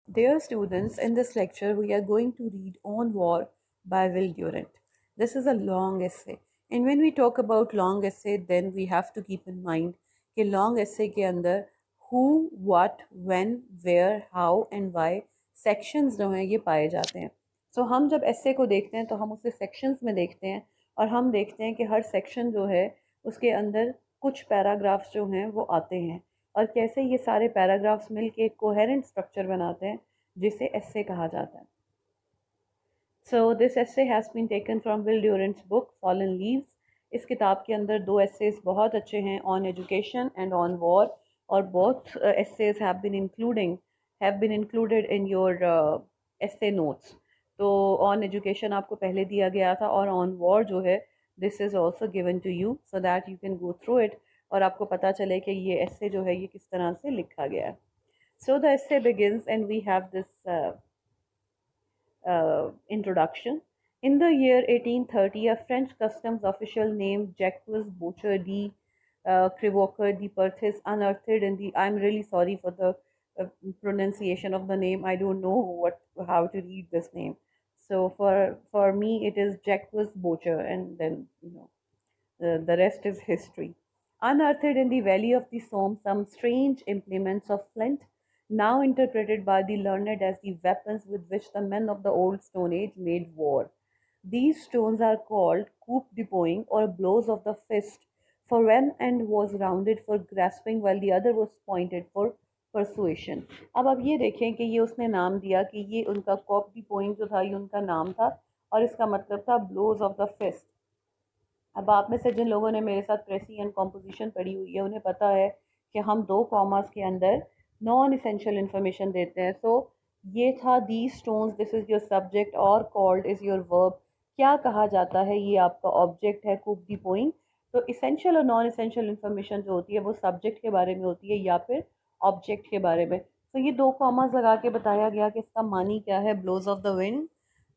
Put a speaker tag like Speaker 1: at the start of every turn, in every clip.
Speaker 1: Dear students, in this lecture we are going to read On War by Will Durant. This is a long essay, and when we talk about long essay then we have to keep in mind कि long essay के अंदर who, what, when, where, how and why sections जो हैं ये पाए जाते हैं. So हम जब essay को देखते हैं तो हम उसे sections में देखते हैं और हम देखते हैं कि हर section जो है उसके अंदर कुछ paragraphs जो हैं वो आते हैं और कैसे ये सारे पैराग्राफ्स मिलके एक कोहेरेंट स्ट्रक्चर बनाते हैं जिसे एस्से कहा जाता है. So this essay has been taken from Will Durant's book Fallen Leaves. इस किताब के अंदर दो एस्सेज बहुत अच्छे हैं, on education and on war, और both essays have been included in your essay notes. तो ऑन एजुकेशन आपको पहले दिया गया था और ऑन वॉर जो है this is also given to you so that you can go through it और आपको पता चले कि ये एस्से जो है ये किस तरह से लिखा गया है. So the essay begins, and we have this introduction. In the year 1830, a French customs official named Jacques Boucher de Crevocker de Perthes unearthed in the. I'm really sorry for the pronunciation of the name. I don't know how to read this name. So for me, it is Jacques Boucher, and then the rest is history. Unearthed in the valley of the Somme some strange implements of flint, now interpreted by the learned as the weapons with which the men of the old Stone Age made war. These stones are called coup de poing or blows of the fist, for one end was rounded for grasping while the other was pointed for persuasion. अब आप ये देखें कि ये उसने नाम दिया कि ये उनका कॉप डी पोइंग जो था ये उनका नाम था और इसका मतलब था ब्लोज ऑफ द फिस्ट. अब आप में से जिन लोगों ने मेरे साथ प्रेसी एंड कॉम्पोजिशन पढ़ी हुई है उन्हें पता है कि हम दो कॉमास के अंदर नॉन इसेंशियल इंफॉर्मेशन देते हैं. सो ये था the stones, this is your subject और कॉल्ड इज़ योर वर्ब. क्या कहा जाता है, ये आपका ऑब्जेक्ट है कूप दी पोइंग. तो इसेंशियल और नॉन इसेंशियल इंफॉर्मेशन जो होती है वो सब्जेक्ट के बारे में होती है या फिर ऑब्जेक्ट के बारे में. तो ये दो कॉमास लगा के बताया गया कि इसका मानी क्या है, blows of the wind,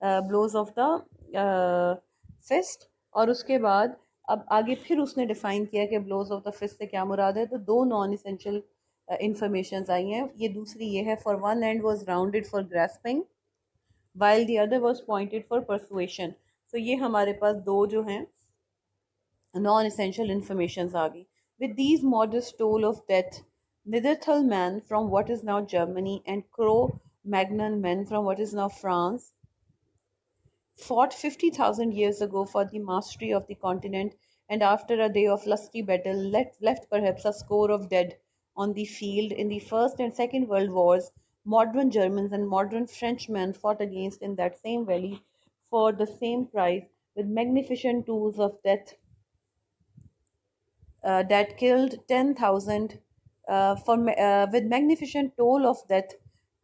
Speaker 1: blows of the fist. और उसके बाद अब आगे फिर उसने डिफाइन किया कि ब्लोज ऑफ द फिस्ट से क्या मुराद है. तो दो नॉन इसेंशियल इंफॉर्मेशन आई हैं. ये दूसरी ये है, for one and was rounded for grasping while the other was pointed for persuasion. तो ये हमारे पास दो जो हैं नॉन इसेंशियल इंफॉर्मेशन आ गई. With these modest toll of death Neanderthal man from what is now Germany and Cro-Magnon men from what is now France fought 50,000 years ago for the mastery of the continent, and after a day of lusty battle, left perhaps a score of dead on the field. In the First and Second World Wars, modern Germans and modern Frenchmen fought against in that same valley for the same prize with magnificent tools of death that killed 10,000 with magnificent toll of death,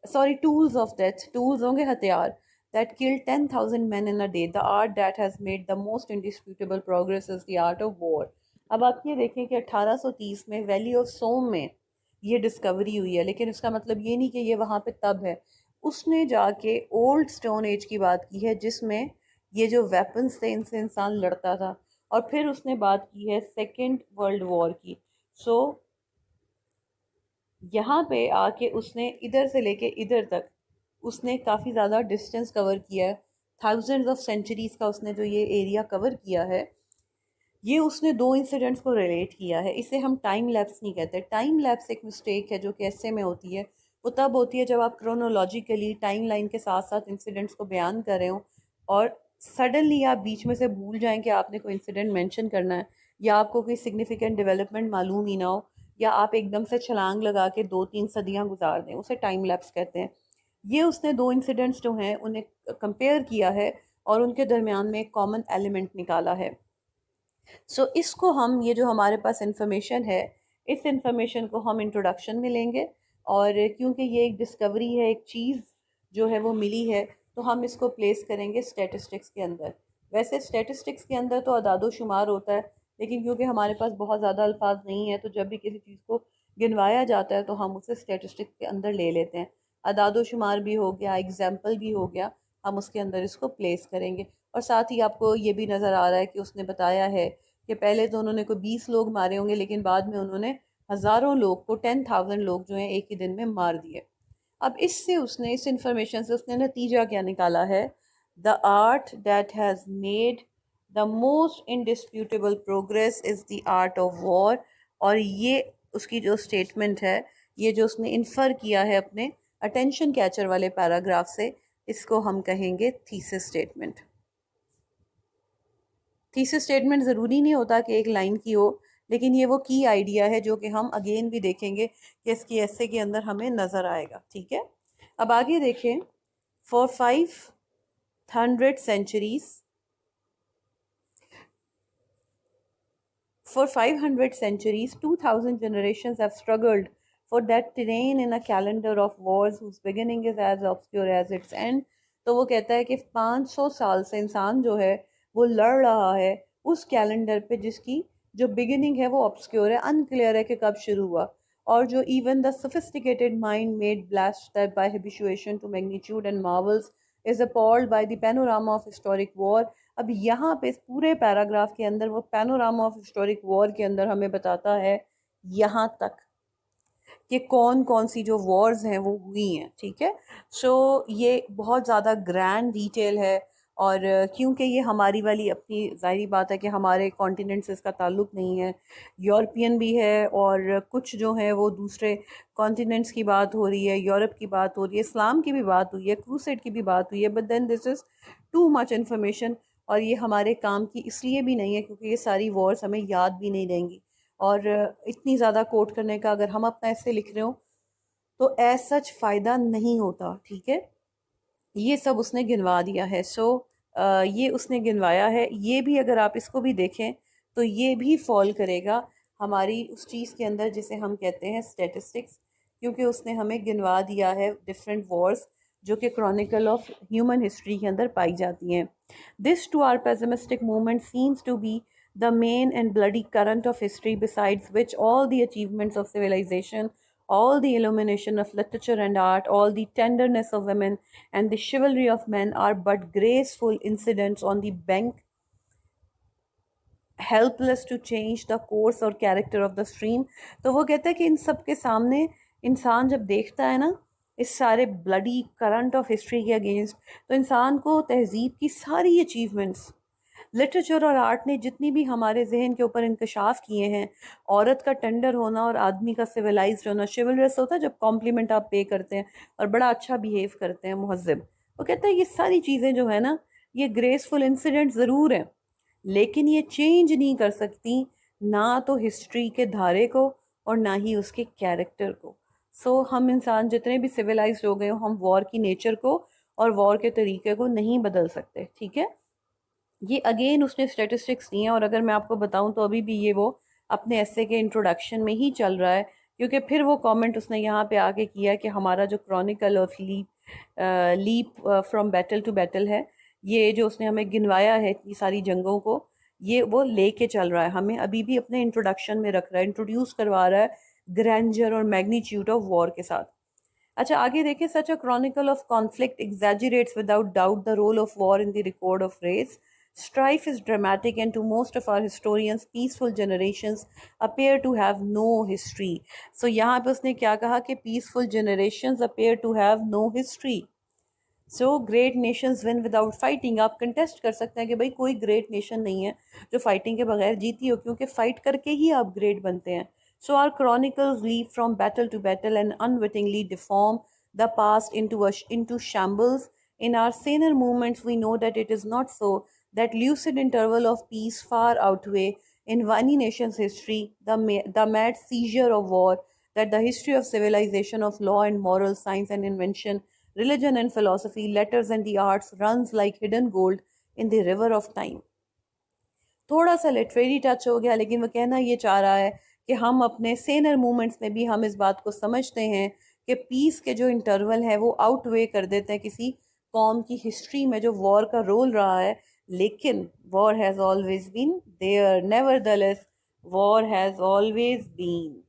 Speaker 1: sorry, tools of death, tools होंगे हथियार, that killed 10,000 men in a day. The art that has made the most indisputable progress is the art of war. अब आप ये देखें कि 1830 में valley of सोम में ये डिस्कवरी हुई है, लेकिन इसका मतलब ये नहीं कि ये वहाँ पे तब है. उसने जाके ओल्ड स्टोन एज की बात की है जिसमें ये जो वेपन्स थे इनसे इंसान लड़ता था. और फिर उसने बात की है सेकेंड वर्ल्ड वॉर की. सो यहाँ पे आके उसने इधर से लेके इधर तक उसने काफ़ी ज़्यादा डिस्टेंस कवर किया है. थाउजेंड्स ऑफ सेंचुरीज़ का उसने जो ये एरिया कवर किया है, ये उसने दो इंसिडेंट्स को रिलेट किया है. इसे हम टाइम लैप्स नहीं कहते. टाइम लैप्स एक मिस्टेक है जो कि ऐसे में होती है. वो तब होती है जब आप क्रोनोलॉजिकली टाइम लाइन के साथ साथ इंसिडेंट्स को बयान कर रहे हो और सडनली आप बीच में से भूल जाएं कि आपने कोई इंसिडेंट मेंशन करना है, या आपको कोई सिग्निफिकेंट डेवलपमेंट मालूम ही ना हो, या आप एकदम से छलांग लगा के 2-3 सदियाँ गुजार दें, उसे टाइम लैप्स कहते हैं. ये उसने दो इंसिडेंट्स जो हैं उन्हें कंपेयर किया है और उनके दरमियान में एक कॉमन एलिमेंट निकाला है. सो इसको हम, ये जो हमारे पास इंफॉर्मेशन है, इस इंफॉर्मेशन को हम इंट्रोडक्शन में लेंगे. और क्योंकि ये एक डिस्कवरी है, एक चीज़ जो है वो मिली है, तो हम इसको प्लेस करेंगे स्टैटिस्टिक्स के अंदर. वैसे स्टैटिस्टिक्स के अंदर तो अदादो शुमार होता है, लेकिन क्योंकि हमारे पास बहुत ज़्यादा अल्फाज नहीं है तो जब भी किसी चीज़ को गिनवाया जाता है तो हम उसे स्टैटिस्टिक्स के अंदर ले लेते हैं. अदादो शुमार भी हो गया, एग्जाम्पल भी हो गया, हम उसके अंदर इसको प्लेस करेंगे. और साथ ही आपको ये भी नज़र आ रहा है कि उसने बताया है कि पहले तो उन्होंने कोई 20 लोग मारे होंगे, लेकिन बाद में उन्होंने हज़ारों लोग को, 10,000 लोग जो हैं एक ही दिन में मार दिए. अब इससे उसने इस इंफॉर्मेशन से उसने नतीजा क्या निकाला है, the art that has made the most indisputable progress is the art of war. और ये उसकी जो स्टेटमेंट है, ये जो उसने इन्फर किया है अपने अटेंशन कैचर वाले पैराग्राफ से, इसको हम कहेंगे थीसिस स्टेटमेंट। थीसिस स्टेटमेंट ज़रूरी नहीं होता कि एक लाइन की हो, लेकिन ये वो की आइडिया है जो कि हम अगेन भी देखेंगे कि इसकी ऐसे के अंदर हमें नज़र आएगा। ठीक है, अब आगे देखें। For 500 centuries, for 500 centuries, 2000 generations have struggled for that terrain in a calendar of wars whose beginning is as obscure as its end। तो वो कहता है कि 500 साल से इंसान जो है वो लड़ रहा है उस कैलेंडर पे जिसकी जो बिगिनिंग है वो ऑब्सक्योर है, अनक्लियर है कि कब शुरू हुआ, और जो even the sophisticated mind made blast that by habituation to magnitude and marvels is appalled by the panorama of historic war। अब यहाँ पे इस पूरे पैराग्राफ के अंदर वो पैनोरामा ऑफ हिस्टोरिक वॉर के अंदर हमें बताता है यहाँ तक कि कौन कौन सी जो वॉर्स हैं वो हुई हैं। ठीक है, सो ये बहुत ज़्यादा ग्रैंड डिटेल है, और क्योंकि ये हमारी वाली अपनी ज़ाहिरी बात है कि हमारे कॉन्टिनेंट से इसका ताल्लुक नहीं है, यूरोपियन भी है और कुछ जो है वो दूसरे कॉन्टिनेंट्स की बात हो रही है, यूरोप की बात हो रही है, इस्लाम की भी बात हुई है, क्रूसेड की भी बात हुई है, but then this is too much information, और ये हमारे काम की इसलिए भी नहीं है क्योंकि ये सारी वॉर्स हमें याद भी नहीं रहेंगी। और इतनी ज़्यादा कोट करने का अगर हम अपना ऐसे लिख रहे हो तो एज सच फ़ायदा नहीं होता। ठीक है, ये सब उसने गिनवा दिया है। सो ये उसने गिनवाया है, ये भी अगर आप इसको भी देखें तो ये भी फॉल करेगा हमारी उस चीज़ के अंदर जिसे हम कहते हैं स्टेटिस्टिक्स, क्योंकि उसने हमें गिनवा दिया है डिफरेंट वॉर्स जो कि क्रॉनिकल ऑफ ह्यूमन हिस्ट्री के अंदर पाई जाती हैं। This two are pessimistic movement seems to be the main and bloody current of history, besides which all the achievements of civilization, all the illumination of literature and art, all the tenderness of women, and the chivalry of men are but graceful incidents on the bank, helpless to change the course or character of the stream। तो वो कहता है कि इन सब के सामने इंसान जब देखता है ना इस सारे ब्लडी करंट ऑफ हिस्ट्री के अगेंस्ट, तो इंसान को तहजीब की सारी अचीवमेंट्स, लिटरेचर और आर्ट ने जितनी भी हमारे जहन के ऊपर इंकशाफ किए हैं, औरत का टेंडर होना और आदमी का सिविलाइज्ड होना, शिवलरस होता है जब कॉम्प्लीमेंट आप पे करते हैं और बड़ा अच्छा बिहेव करते हैं, मुहज्जब, वो कहता है ये सारी चीज़ें जो है ना ये ग्रेसफुल इंसिडेंट ज़रूर हैं, लेकिन ये चेंज नहीं कर सकती ना तो हिस्ट्री के धारे को और ना ही उसके कैरेक्टर को। सो हम इंसान जितने भी सिविलाइज्ड हो गए हो, हम वॉर की नेचर को और वॉर के तरीके को नहीं बदल सकते। ठीक है, ये अगेन उसने स्टेटिस्टिक्स दी हैं, और अगर मैं आपको बताऊं तो अभी भी ये वो अपने ऐसे के इंट्रोडक्शन में ही चल रहा है, क्योंकि फिर वो कमेंट उसने यहाँ पे आके किया कि हमारा जो chronicle of leap from battle to battle है, ये जो उसने हमें गिनवाया है इतनी सारी जंगों को, ये वो लेके चल रहा है, हमें अभी भी अपने इंट्रोडक्शन में रख रहा है, इंट्रोड्यूस करवा रहा है ग्रैंडर और मैग्नीट्यूड ऑफ वॉर के साथ। अच्छा आगे देखें। Such a chronicle of conflict exaggerates without doubt the role of war in the record of race. Strife is dramatic, and to most of our historians, peaceful generations appear to have no history. So यहाँ पे उसने क्या कहा कि peaceful generations appear to have no history. So great nations win without fighting। आप contest कर सकते हैं कि भाई कोई great nation नहीं है जो fighting के बगैर जीती हो, क्योंकि fight करके ही आप great बनते हैं। So our chronicles leap from battle to battle and unwittingly deform the past into shambles। In our saner moments, we know that it is not so, that lucid interval of peace far outweigh in any nation's history the mad seizure of war, that the history of civilization, of law and moral, science and invention, religion and philosophy, letters and the arts runs like hidden gold in the river of time। थोड़ा सा literary touch हो गया, लेकिन वो कहना ये चाह रहा है कि हम अपने सेनर मूवमेंट्स में भी हम इस बात को समझते हैं कि पीस के जो इंटरवल है वो आउटवे कर देते हैं किसी कौम की हिस्ट्री में जो वॉर का रोल रहा है, लेकिन war has always been there, nevertheless war has always been.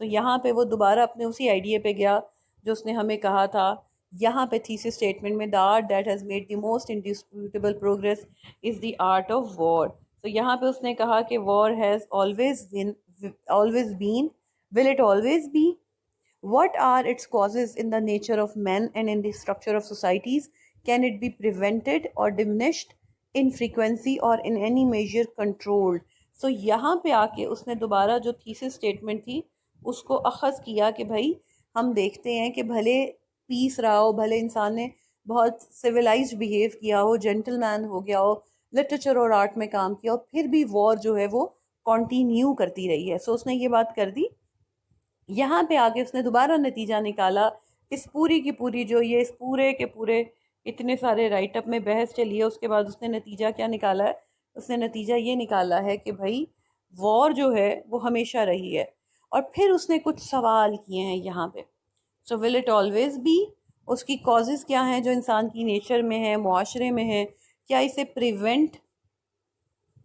Speaker 1: So यहाँ पे वो दोबारा अपने उसी आइडिया पे गया जो उसने हमें कहा था यहाँ पे थीसिस स्टेटमेंट में, the art that has made the most indisputable progress is the art of war. तो यहाँ पे उसने कहा कि war has always been, will it always be, What are its causes in the nature of men and in the structure of societies? Can it be prevented or diminished in frequency or in any measure controlled? So यहाँ पे आके उसने दोबारा जो thesis statement थी उसको अखज़ किया कि भाई हम देखते हैं कि भले पीस रहा हो, भले इंसान ने बहुत सिविलाइज्ड बिहेव किया हो, जेंटलमैन हो गया हो, लिटरेचर और आर्ट में काम किया हो, फिर भी वॉर जो है वो कंटिन्यू करती रही है। सो उसने ये बात कर दी। यहाँ पे आके उसने दोबारा नतीजा निकाला। इस पूरी की पूरी जो ये इस पूरे के पूरे इतने सारे राइटअप में बहस चली है, उसके बाद उसने नतीजा क्या निकाला है? उसने नतीजा ये निकाला है कि भाई वॉर जो है वो हमेशा रही है। और फिर उसने कुछ सवाल किए हैं यहाँ पे। So will it always B? उसकी कॉजेज़ क्या हैं जो इंसान की नेचर में है, मुआशरे में है? क्या इसे प्रिवेंट,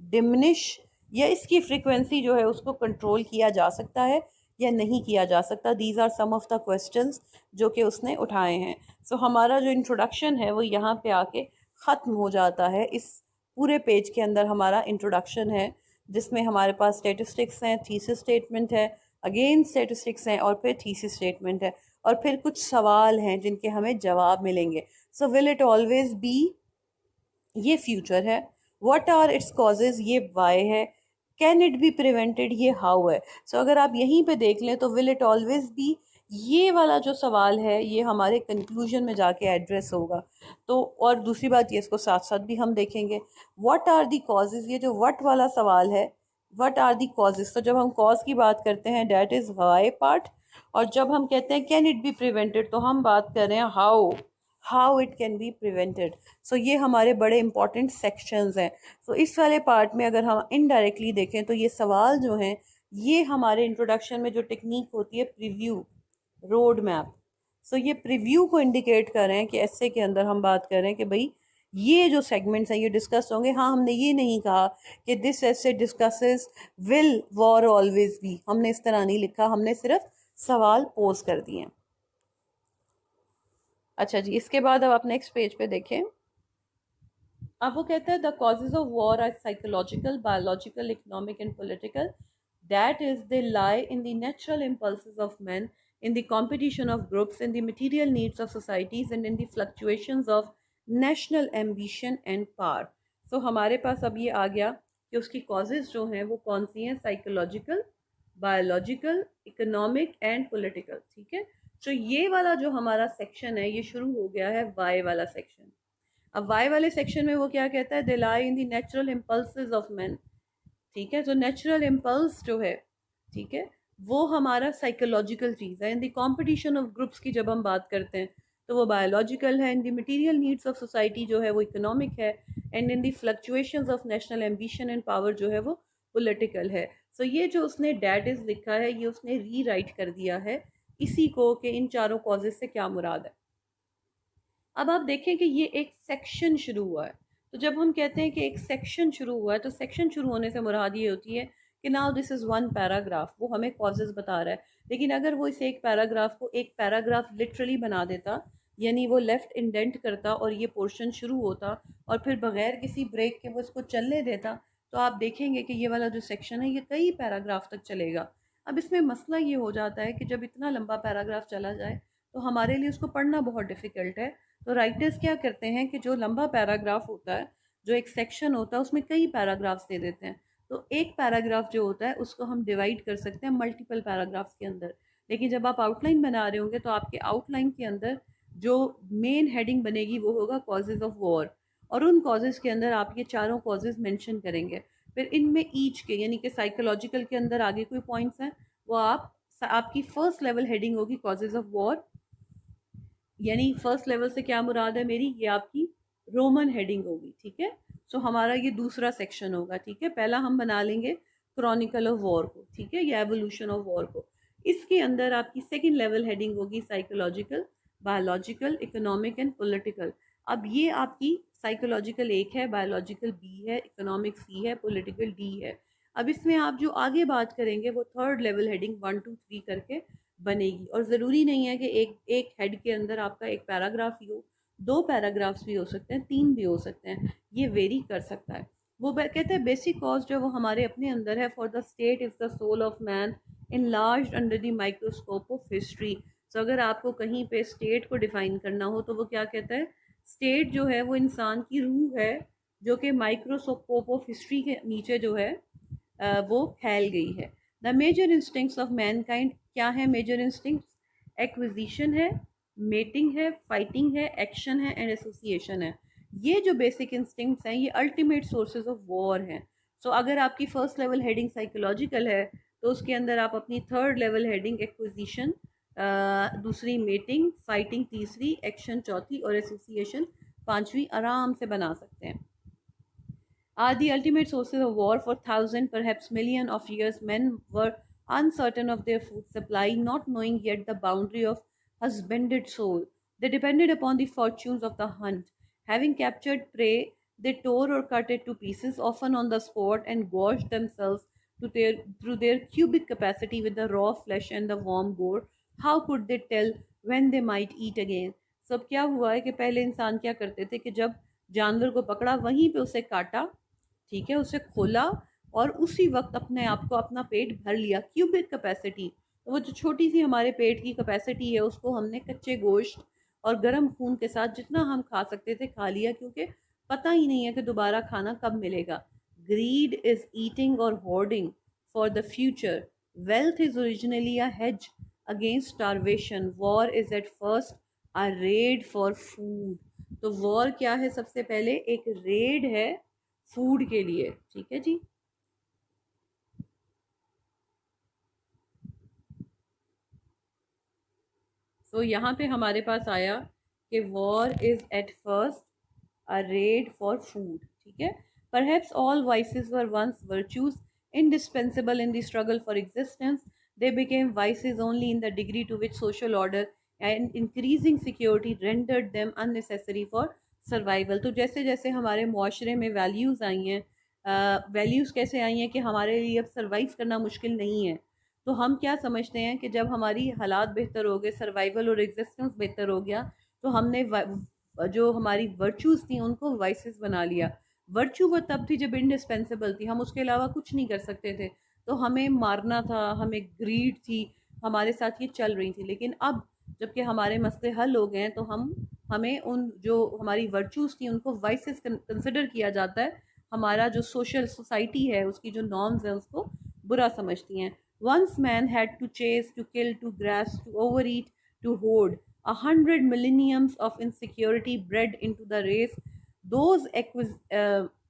Speaker 1: डिमिनिश या इसकी फ्रीक्वेंसी जो है उसको कंट्रोल किया जा सकता है या नहीं किया जा सकता? These are some of the questions जो कि उसने उठाए हैं। सो हमारा जो इंट्रोडक्शन है वो यहाँ पे आके ख़त्म हो जाता है। इस पूरे पेज के अंदर हमारा इंट्रोडक्शन है जिसमें हमारे पास स्टेटिस्टिक्स हैं, थीसिस स्टेटमेंट है, अगेन स्टेटिस्टिक्स हैं और फिर थीसिस स्टेटमेंट है और फिर कुछ सवाल हैं जिनके हमें जवाब मिलेंगे। So will it always B, ये फ्यूचर है। व्हाट आर इट्स कॉजेज, ये वाई है। कैन इट बी प्रिवेंटेड, ये हाउ है। सो अगर आप यहीं पे देख लें तो विल इट ऑलवेज बी, ये वाला जो सवाल है ये हमारे कंक्लूजन में जाके एड्रेस होगा। तो और दूसरी बात ये, इसको साथ साथ भी हम देखेंगे। व्हाट आर दी कॉजेज, ये जो व्हाट वाला सवाल है, व्हाट आर दी कॉजेज, तो जब हम कॉज की बात करते हैं डैट इज़ वाई पार्ट, और जब हम कहते हैं कैन इट बी प्रिवेंटेड तो हम बात कर रहे हैं how it can be prevented. So ये हमारे बड़े इंपॉर्टेंट सेक्शंस हैं। सो इस वाले पार्ट में अगर हम इनडायरेक्टली देखें तो ये सवाल जो हैं ये हमारे इंट्रोडक्शन में जो टेक्निक होती है प्रीव्यू, रोड मैप। सो ये प्रीव्यू को इंडिकेट कर रहे हैं कि ऐसे के अंदर हम बात कर रहे हैं कि भाई ये जो सेगमेंट्स हैं ये डिस्कस होंगे। हाँ, हमने ये नहीं कहा कि दिस ऐसे discusses will war always be, हमने इस तरह नहीं लिखा, हमने सिर्फ सवाल पोज कर दिए हैं। अच्छा जी, इसके बाद अब आप नेक्स्ट पेज पे देखें। अब वो कहता है the causes of war are psychological, biological, economic and political. That is they lie in the natural impulses of man, in the competition of groups, in the material needs of societies, and in the fluctuations of national ambition and power. So हमारे पास अब ये आ गया कि उसकी causes जो हैं वो कौन सी हैं? Psychological, biological, economic and political. ठीक है। तो ये वाला जो हमारा सेक्शन है ये शुरू हो गया है वाई वाला सेक्शन। अब वाई वाले सेक्शन में वो क्या कहता है? They lie in the natural impulses of man. ठीक है। तो नेचुरल इम्पल्स जो है, ठीक है, वो हमारा साइकोलॉजिकल चीज़ है। In the competition of groups की जब हम बात करते हैं तो वो बायोलॉजिकल है। In the material needs of society जो है वो इकोनॉमिक है। And in the fluctuations of national ambition and power जो है वो पॉलिटिकल है। सो ये जो उसने डैट इज़ लिखा है ये उसने री राइट कर दिया है इसी को कि इन चारों कॉजेज से क्या मुराद है। अब आप देखें कि ये एक सेक्शन शुरू हुआ है। तो जब हम कहते हैं कि एक सेक्शन शुरू हुआ है तो सेक्शन शुरू होने से मुराद ये होती है कि now this is one paragraph, वो हमें कॉजेज़ बता रहा है। लेकिन अगर वो इस एक पैराग्राफ को एक पैराग्राफ लिटरली बना देता, यानी वो लेफ़्ट इंडेंट करता और ये पोर्शन शुरू होता और फिर बग़ैर किसी ब्रेक के वो इसको चलने देता, तो आप देखेंगे कि ये वाला जो सेक्शन है ये कई पैराग्राफ तक चलेगा। अब इसमें मसला ये हो जाता है कि जब इतना लंबा पैराग्राफ चला जाए तो हमारे लिए उसको पढ़ना बहुत डिफ़िकल्ट है। तो राइटर्स क्या करते हैं कि जो लंबा पैराग्राफ होता है, जो एक सेक्शन होता है उसमें कई पैराग्राफ्स दे देते हैं। तो एक पैराग्राफ जो होता है उसको हम डिवाइड कर सकते हैं मल्टीपल पैराग्राफ्स के अंदर। लेकिन जब आप आउटलाइन बना रहे होंगे तो आपके आउटलाइन के अंदर जो मेन हेडिंग बनेगी वो होगा कॉजेज ऑफ वॉर, और उन कॉजेज़ के अंदर आप ये चारों कॉजेज़ मेंशन करेंगे। फिर इनमें ईच के यानी कि साइकोलॉजिकल के अंदर आगे कोई पॉइंट्स हैं वो आपकी फर्स्ट लेवल हेडिंग होगी कॉजेज ऑफ वॉर, यानी फर्स्ट लेवल से क्या मुराद है मेरी, ये आपकी रोमन हेडिंग होगी। ठीक है। सो हमारा ये दूसरा सेक्शन होगा। ठीक है। पहला हम बना लेंगे क्रॉनिकल ऑफ वॉर को, ठीक है, या एवोल्यूशन ऑफ वॉर को। इसके अंदर आपकी सेकंड लेवल हेडिंग होगी psychological, biological, economic and political. अब ये आपकी साइकोलॉजिकल एक है, बायोलॉजिकल बी है, इकोनॉमिक सी है, पॉलिटिकल डी है। अब इसमें आप जो आगे बात करेंगे वो थर्ड लेवल हेडिंग 1 2 3 करके बनेगी। और ज़रूरी नहीं है कि एक एक हेड के अंदर आपका एक पैराग्राफ ही हो, दो पैराग्राफ्स भी हो सकते हैं, तीन भी हो सकते हैं, ये वेरी कर सकता है। वो कहते हैं बेसिक कॉज जो वो हमारे अपने अंदर है। For the state is the soul of man enlarged under the microscope of history. So अगर आपको कहीं पे स्टेट को डिफाइन करना हो तो वो क्या कहता है, स्टेट जो है वो इंसान की रूह है जो कि माइक्रोस्कोप ऑफ हिस्ट्री के नीचे जो है वो फैल गई है। The major instincts of mankind, क्या है मेजर इंस्टिंक्ट्स? एक्विजिशन है, मेटिंग है, फाइटिंग है, एक्शन है एंड एसोसिएशन है। ये जो बेसिक इंस्टिंक्ट्स हैं ये अल्टीमेट सोर्सेज ऑफ वॉर हैं। सो अगर आपकी फर्स्ट लेवल हेडिंग साइकोलॉजिकल है तो उसके अंदर आप अपनी थर्ड लेवल हेडिंग एक्विजिशन, दूसरी मेटिंग, फाइटिंग तीसरी, एक्शन चौथी और एसोसिएशन पांचवी आराम से बना सकते हैं। Are the ultimate sources of war for thousands, perhaps millions of years. Men were uncertain of their food supply, not knowing yet the boundary of husbanded soul. They depended upon the fortunes of the hunt. Having captured prey, they tore or cut it to pieces, often on the spot, and gorged themselves through their cubic capacity with the raw flesh and the warm gore. How could they tell when they might eat again? सब क्या हुआ है कि पहले इंसान क्या करते थे कि जब जानवर को पकड़ा वहीं पे उसे काटा, ठीक है, उसे खोला और उसी वक्त अपने आप को अपना पेट भर लिया। क्यूबिक कैपेसिटी, तो वो जो छोटी सी हमारे पेट की कैपेसिटी है उसको हमने कच्चे गोश्त और गर्म खून के साथ जितना हम खा सकते थे खा लिया, क्योंकि पता ही नहीं है कि दोबारा खाना कब मिलेगा। ग्रीड इज ईटिंग और hoarding for the future. Wealth is originally a hedge against starvation. War is at first a raid for food. तो वॉर क्या है? सबसे पहले एक रेड है फूड के लिए, ठीक है जी। तो यहाँ पे हमारे पास आया कि war is at first a raid for food, ठीक है। Perhaps all vices were once virtues indispensable in the struggle for existence. They became vices only in the degree to which social order and increasing security rendered them unnecessary for survival. तो जैसे जैसे हमारे मुआशरे में values आई हैं, values कैसे आई हैं कि हमारे लिए अब सर्वाइव करना मुश्किल नहीं है, तो हम क्या समझते हैं कि जब हमारी हालात बेहतर हो गए, सर्वाइवल और एग्जिस्टेंस बेहतर हो गया, तो हमने जो हमारी वर्चूज़ थी उनको वाइसेस बना लिया। वर्चू वो तब थी जब इंडिस्पेंसिबल थी, हम उसके अलावा कुछ नहीं कर सकते थे, तो हमें मारना था, हमें ग्रीड थी, हमारे साथ ये चल रही थी। लेकिन अब जबकि हमारे मसले हल हो गए हैं तो हमें उन जो हमारी वर्चूज़ थी उनको वाइसेस कंसिडर किया जाता है। हमारा जो सोशल सोसाइटी है उसकी जो नॉर्म्स है उसको बुरा समझती हैं। Once man had to chase, to kill, to grasp, to overeat, to hoard. 100 millenniums of insecurity bred into the race. Those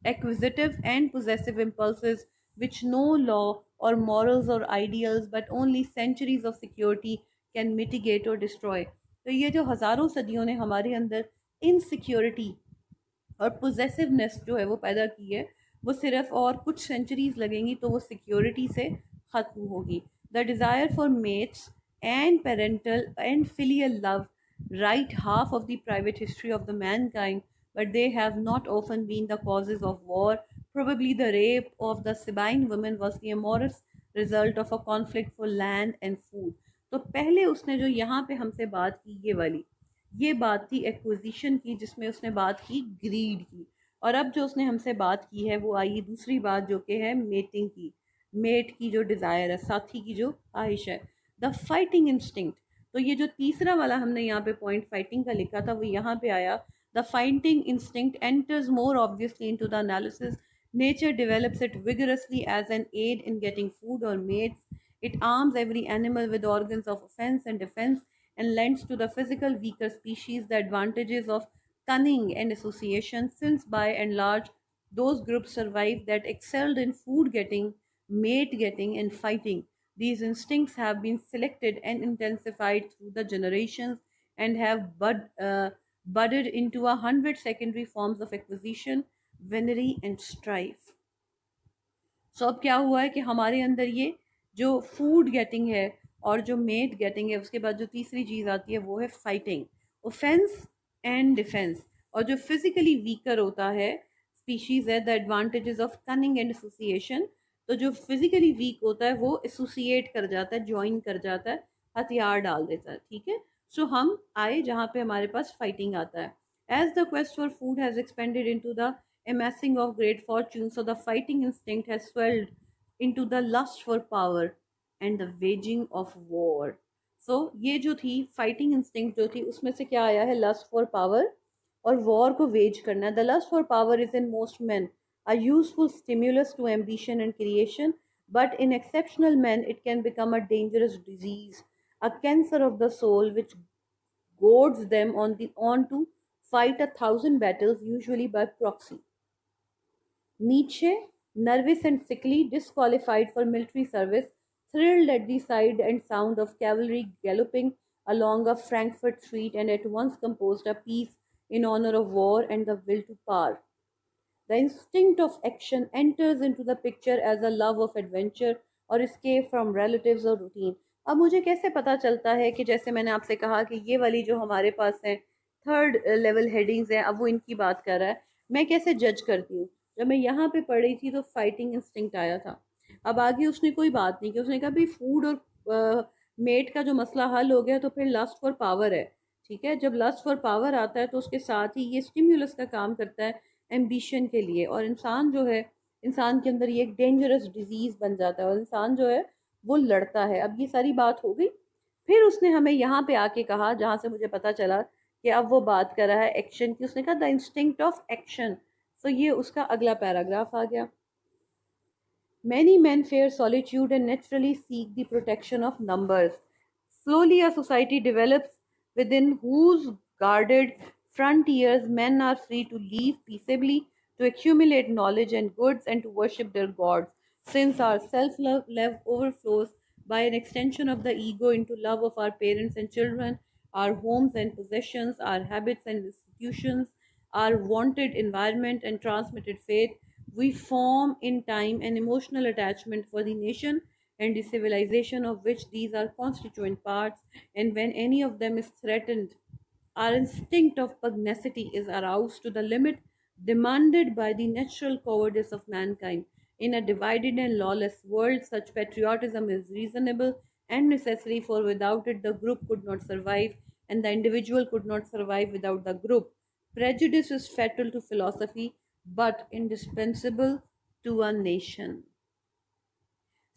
Speaker 1: acquisitive and possessive impulses which no law or morals or ideals but only centuries of security can mitigate or destroy. तो ये जो हज़ारों सदियों ने हमारे अंदर insecurity और possessiveness जो है वो पैदा की है, वो सिर्फ और कुछ सेंचुरीज लगेंगी तो वो सिक्योरिटी से ख़त्म होगी। The desire for mates and parental and filial love write half of the private history of the mankind, but they have not often been the causes of war. Probably the rape of the Sabine women was the amorous result of a conflict for land and food. तो पहले उसने जो यहाँ पे हमसे बात की ये बात थी एक्विजिशन की, जिसमें उसने बात की ग्रीड की। और अब जो उसने हमसे बात की है वो आई दूसरी बात जो कि है मेटिंग की, मेट की जो डिज़ायर है, साथी की जो ख्वाहिश है, द फाइटिंग इंस्टिंक्ट। तो ये जो तीसरा वाला हमने यहाँ पे पॉइंट फाइटिंग का लिखा था वो यहाँ पे आया। The fighting instinct enters more obviously into the analysis. Nature develops it vigorously as an aid in getting food or mates. It arms every animal with organs of offense and defense and lends to the physical weaker species the advantages of cunning and association, since by and large those groups survived that excelled in food getting, mate getting, and fighting. These instincts have been selected and intensified through the generations and have budded into 100 secondary forms of acquisition, venery, and strife. सो अब क्या हुआ है कि हमारे अंदर ये जो food getting है और जो मेट गेटिंग है, उसके बाद जो तीसरी चीज़ आती है वो है फाइटिंग, ऑफेंस एंड डिफेंस। और जो फिजिकली वीकर होता है स्पीशीज है, the advantages of cunning and association. तो जो फिजिकली वीक होता है वो एसोसिएट कर जाता है, ज्वाइन कर जाता है, हथियार डाल देता है, ठीक है। सो हम आए जहाँ पे हमारे पास फाइटिंग आता है। As the quest for food has expanded into the amassing of great fortune, so the fighting instinct has swelled into the lust for power and the waging of war. So ये जो थी fighting instinct जो थी उसमें से क्या आया है, लस्ट फॉर पावर और वॉर को वेज करना। The lust for power is in most men a useful stimulus to ambition and creation, but in exceptional men it can become a dangerous disease, a cancer of the soul which goads them on to fight a thousand battles, usually by proxy. Nietzsche, nervous and sickly, disqualified for military service, thrilled at the sight and sound of cavalry galloping along a Frankfurt street, and at once composed a piece in honor of war and the will to power. The instinct of action enters into the picture as a love of adventure और escape from relatives और routine। अब मुझे कैसे पता चलता है कि जैसे मैंने आपसे कहा कि ये वाली जो हमारे पास है थर्ड लेवल हेडिंग्स हैं, अब वो इनकी बात कर रहा है, मैं कैसे जज करती हूँ? जब मैं यहाँ पे पढ़ी थी तो फाइटिंग इंस्टिंक्ट आया था। अब आगे उसने कोई बात नहीं की, उसने कहा भाई फूड और मेट का जो मसला हल हो गया तो फिर लस्ट फॉर पावर है। ठीक है, जब लस्ट फॉर पावर आता है तो उसके साथ ही ये स्टिम्युलस का काम करता है एम्बिशन के लिए, और इंसान जो है, इंसान के अंदर ये एक डेंजरस डिजीज बन जाता है और इंसान जो है वो लड़ता है। अब ये सारी बात हो गई, फिर उसने हमें यहाँ पे आके कहा जहाँ से मुझे पता चला कि अब वो बात कर रहा है एक्शन की। उसने कहा द इंस्टिंक्ट ऑफ एक्शन। तो ये उसका अगला पैराग्राफ आ गया। Many men fear solitude and naturally seek the protection of numbers. Slowly, a society develops within whose guarded frontiers men are free to live peaceably, to accumulate knowledge and goods, and to worship their gods. Since our self love overflows by an extension of the ego into love of our parents and children, our homes and possessions, our habits and institutions, our wanted environment and transmitted faith, we form in time an emotional attachment for the nation and the civilization of which these are constituent parts, and when any of them is threatened, our instinct of pugnacity is aroused to the limit demanded by the natural cowardice of mankind. In a divided and lawless world, such patriotism is reasonable and necessary, for without it the group could not survive, and the individual could not survive without the group. Prejudice is fatal to philosophy, but indispensable to a nation.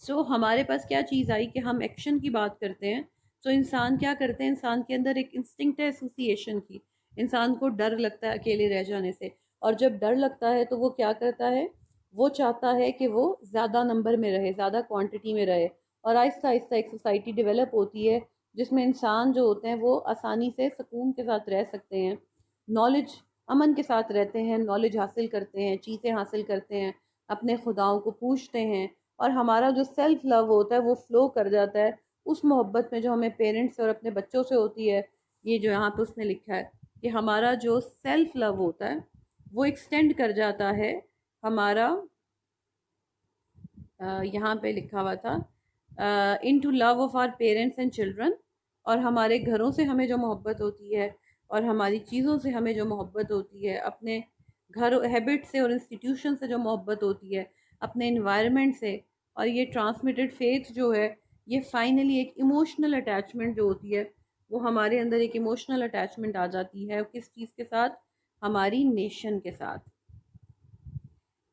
Speaker 1: सो हमारे पास क्या चीज़ आई कि हम action की बात करते हैं। तो इंसान क्या करते हैं, इंसान के अंदर एक इंस्टिंक्ट है एसोसिएशन की। इंसान को डर लगता है अकेले रह जाने से, और जब डर लगता है तो वो क्या करता है, वो चाहता है कि वो ज़्यादा नंबर में रहे, ज़्यादा क्वांटिटी में रहे, और आहिस्ता आहिस्ता एक सोसाइटी डेवलप होती है जिसमें इंसान जो होते हैं वो आसानी से सुकून के साथ रह सकते हैं, नॉलेज अमन के साथ रहते हैं, नॉलेज हासिल करते हैं, चीज़ें हासिल करते हैं, अपने खुदाओं को पूछते हैं, और हमारा जो सेल्फ लव होता है वो फ्लो कर जाता है उस मोहब्बत में जो हमें पेरेंट्स से और अपने बच्चों से होती है। ये जो यहाँ पे उसने लिखा है कि हमारा जो सेल्फ लव होता है वो एक्सटेंड कर जाता है हमारा, यहाँ पे लिखा हुआ था in to love of our parents and children, और हमारे घरों से हमें जो मोहब्बत होती है और हमारी चीज़ों से हमें जो मोहब्बत होती है, अपने घर हैबिट से और इंस्टीट्यूशन से जो मोहब्बत होती है, अपने इन्वायरमेंट से, और ये ट्रांसमिटेड फेथ जो है, ये फाइनली एक इमोशनल अटैचमेंट जो होती है वो हमारे अंदर एक इमोशनल अटैचमेंट आ जाती है किस चीज़ के साथ, हमारी नेशन के साथ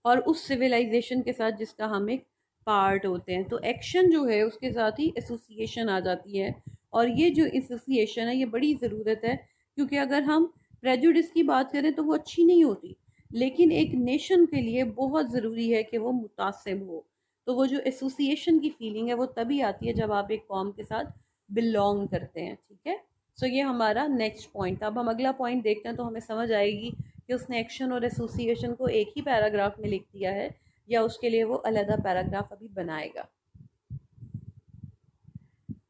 Speaker 1: और उस सिविलाइजेशन के साथ जिसका हम एक पार्ट होते हैं। तो एक्शन जो है उसके साथ ही एसोसिएशन आ जाती है, और ये जो एसोसिएशन है ये बड़ी ज़रूरत है, क्योंकि अगर हम प्रेजुडिस की बात करें तो वो अच्छी नहीं होती, लेकिन एक नेशन के लिए बहुत ज़रूरी है कि वो मुतासिब हो। तो वो जो एसोसिएशन की फीलिंग है वो तभी आती है जब आप एक कौम के साथ बिलोंग करते हैं। ठीक है, सो ये हमारा नेक्स्ट पॉइंट था। अब हम अगला पॉइंट देखते हैं तो हमें समझ आएगी कि उसने एक्शन और एसोसिएशन को एक ही पैराग्राफ में लिख दिया है या उसके लिए वो अलग पैराग्राफ अभी बनाएगा।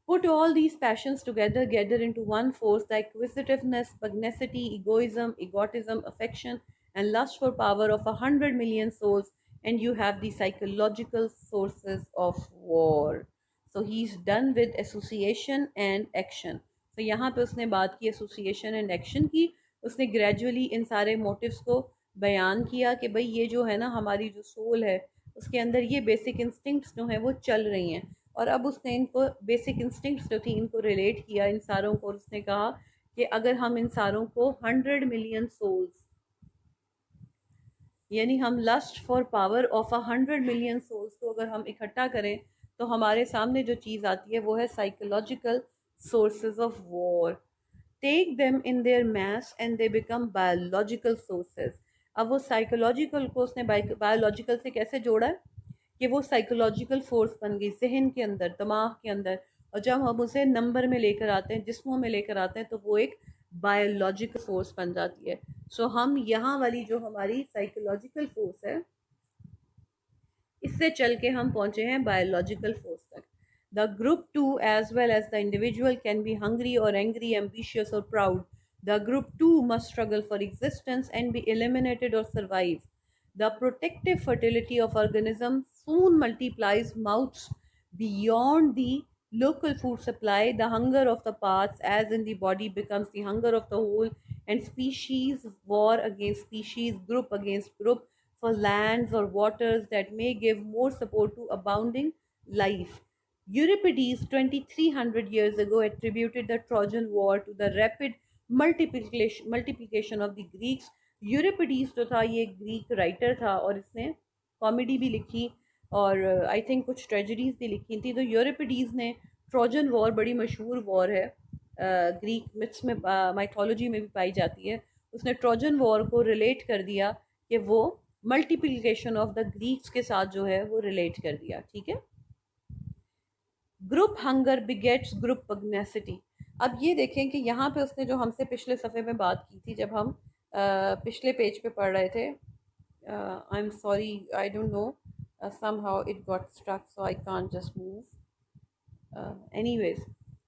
Speaker 1: Put all these passions together, gather into one force the acquisitiveness, pugnacity, egotism, affection, and lust for power of 100 million souls, and you have the psychological sources of war. So he's done with association and action. So यहाँ पे उसने बात की association and action की, उसने gradually इन सारे motives को बयान किया कि भाई ये जो है ना हमारी जो सोल है उसके अंदर ये बेसिक इंस्टिंक्ट्स जो हैं वो चल रही हैं, और अब उसने इनको बेसिक इंस्टिंक्ट्स जो थी इनको रिलेट किया इन सारों को, और उसने कहा कि अगर हम इन सारों को 100 मिलियन सोल्स, यानी हम lust for power of 100 million souls को अगर हम इकट्ठा करें तो हमारे सामने जो चीज़ आती है वो है psychological sources of war. Take them in their mass and they become biological sources. अब वो साइकोलॉजिकल को उसने बायोलॉजिकल से कैसे जोड़ा है कि वो साइकोलॉजिकल फोर्स बन गई जहन के अंदर, दिमाग के अंदर, और जब हम उसे नंबर में लेकर आते हैं, जिस्मों में लेकर आते हैं, तो वो एक बायोलॉजिकल फोर्स बन जाती है। सो हम यहाँ वाली जो हमारी साइकोलॉजिकल फोर्स है, इससे चल के हम पहुंचे हैं बायोलॉजिकल फोर्स तक। The group too as well as the individual can be hungry और एंग्री, एम्बिशियस और proud. The group too must struggle for existence and be eliminated or survive. The protective fertility of organism soon multiplies mouths beyond the local food supply. The hunger of the parts, as in the body, becomes the hunger of the whole, and species war against species, group against group, for lands or waters that may give more support to abounding life. Euripides, 2300 years ago, attributed the Trojan War to the rapid multiplication of the Greeks. यूरिपिडीज जो था ये Greek writer था और इसने comedy भी लिखी और I think कुछ ट्रेजेडीज भी लिखी थी। तो यूरिपिडीज ने ट्रोजन वॉर, बड़ी मशहूर वॉर है, ग्रीक मिथ्स में, माइथोलॉजी में भी पाई जाती है, उसने ट्रोजन वॉर को रिलेट कर दिया कि वो मल्टीप्लिकेशन ऑफ द ग्रीक्स के साथ जो है वो रिलेट कर दिया। ठीक है। Group hunger begets group pugnacity. अब ये देखें कि यहाँ पे उसने जो हमसे पिछले सफ़े में बात की थी, जब हम पिछले पेज पे पढ़ रहे थे, I am sorry, I don't know, somehow it got stuck so I can't just move, anyways।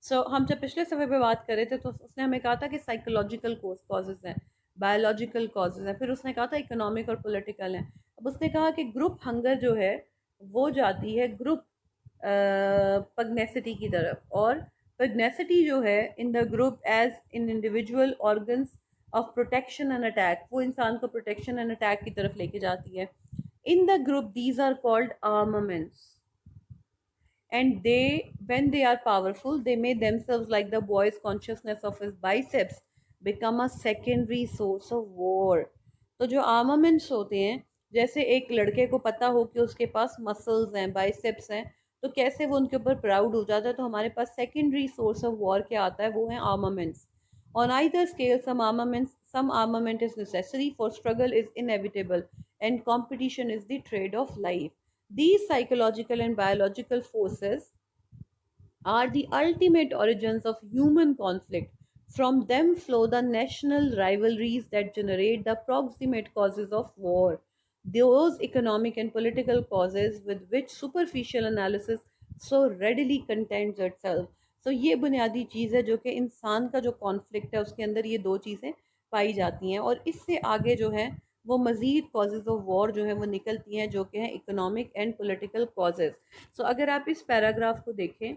Speaker 1: सो हम जब पिछले सफ़े पे बात कर रहे थे तो उसने हमें कहा था कि साइकोलॉजिकल कॉजेज़ हैं, बायोलॉजिकल कॉजेज़ हैं, फिर उसने कहा था इकोनॉमिक और पॉलिटिकल हैं। अब उसने कहा कि ग्रुप हंगर जो है वो जाती है ग्रुप पग्नेसिटी की तरफ, और पग्नेसिटी जो है in the group as in individual organs of protection and attack, वो इंसान को प्रोटेक्शन एंड अटैक की तरफ लेके जाती है। In the group these are called armaments, and they, when they are powerful, they may themselves, like the boy's consciousness of his biceps, become a secondary source of war। तो जो armaments होते हैं, जैसे एक लड़के को पता हो कि उसके पास मसल्स हैं, बाइसेप्स हैं, तो कैसे वो उनके ऊपर प्राउड हो जाता है, तो हमारे पास सेकेंडरी सोर्स ऑफ वॉर क्या आता है, वो है armaments. On either scale, some armament is necessary, for struggle is inevitable and competition is the trade of life. These psychological and biological forces are the ultimate origins of human conflict. From them flow the national rivalries that generate the proximate causes of war, those economic and political causes with which superficial analysis so readily contents itself। तो ये बुनियादी चीज़ है जो कि इंसान का जो conflict है उसके अंदर ये दो चीज़ें पाई जाती हैं, और इससे आगे जो है वो मज़ीद कॉजेज़ ऑफ वॉर जो है वो निकलती हैं, जो कि हैं इकोनॉमिक एंड पॉलिटिकल कॉजेज़। सो अगर आप इस पैराग्राफ को देखें,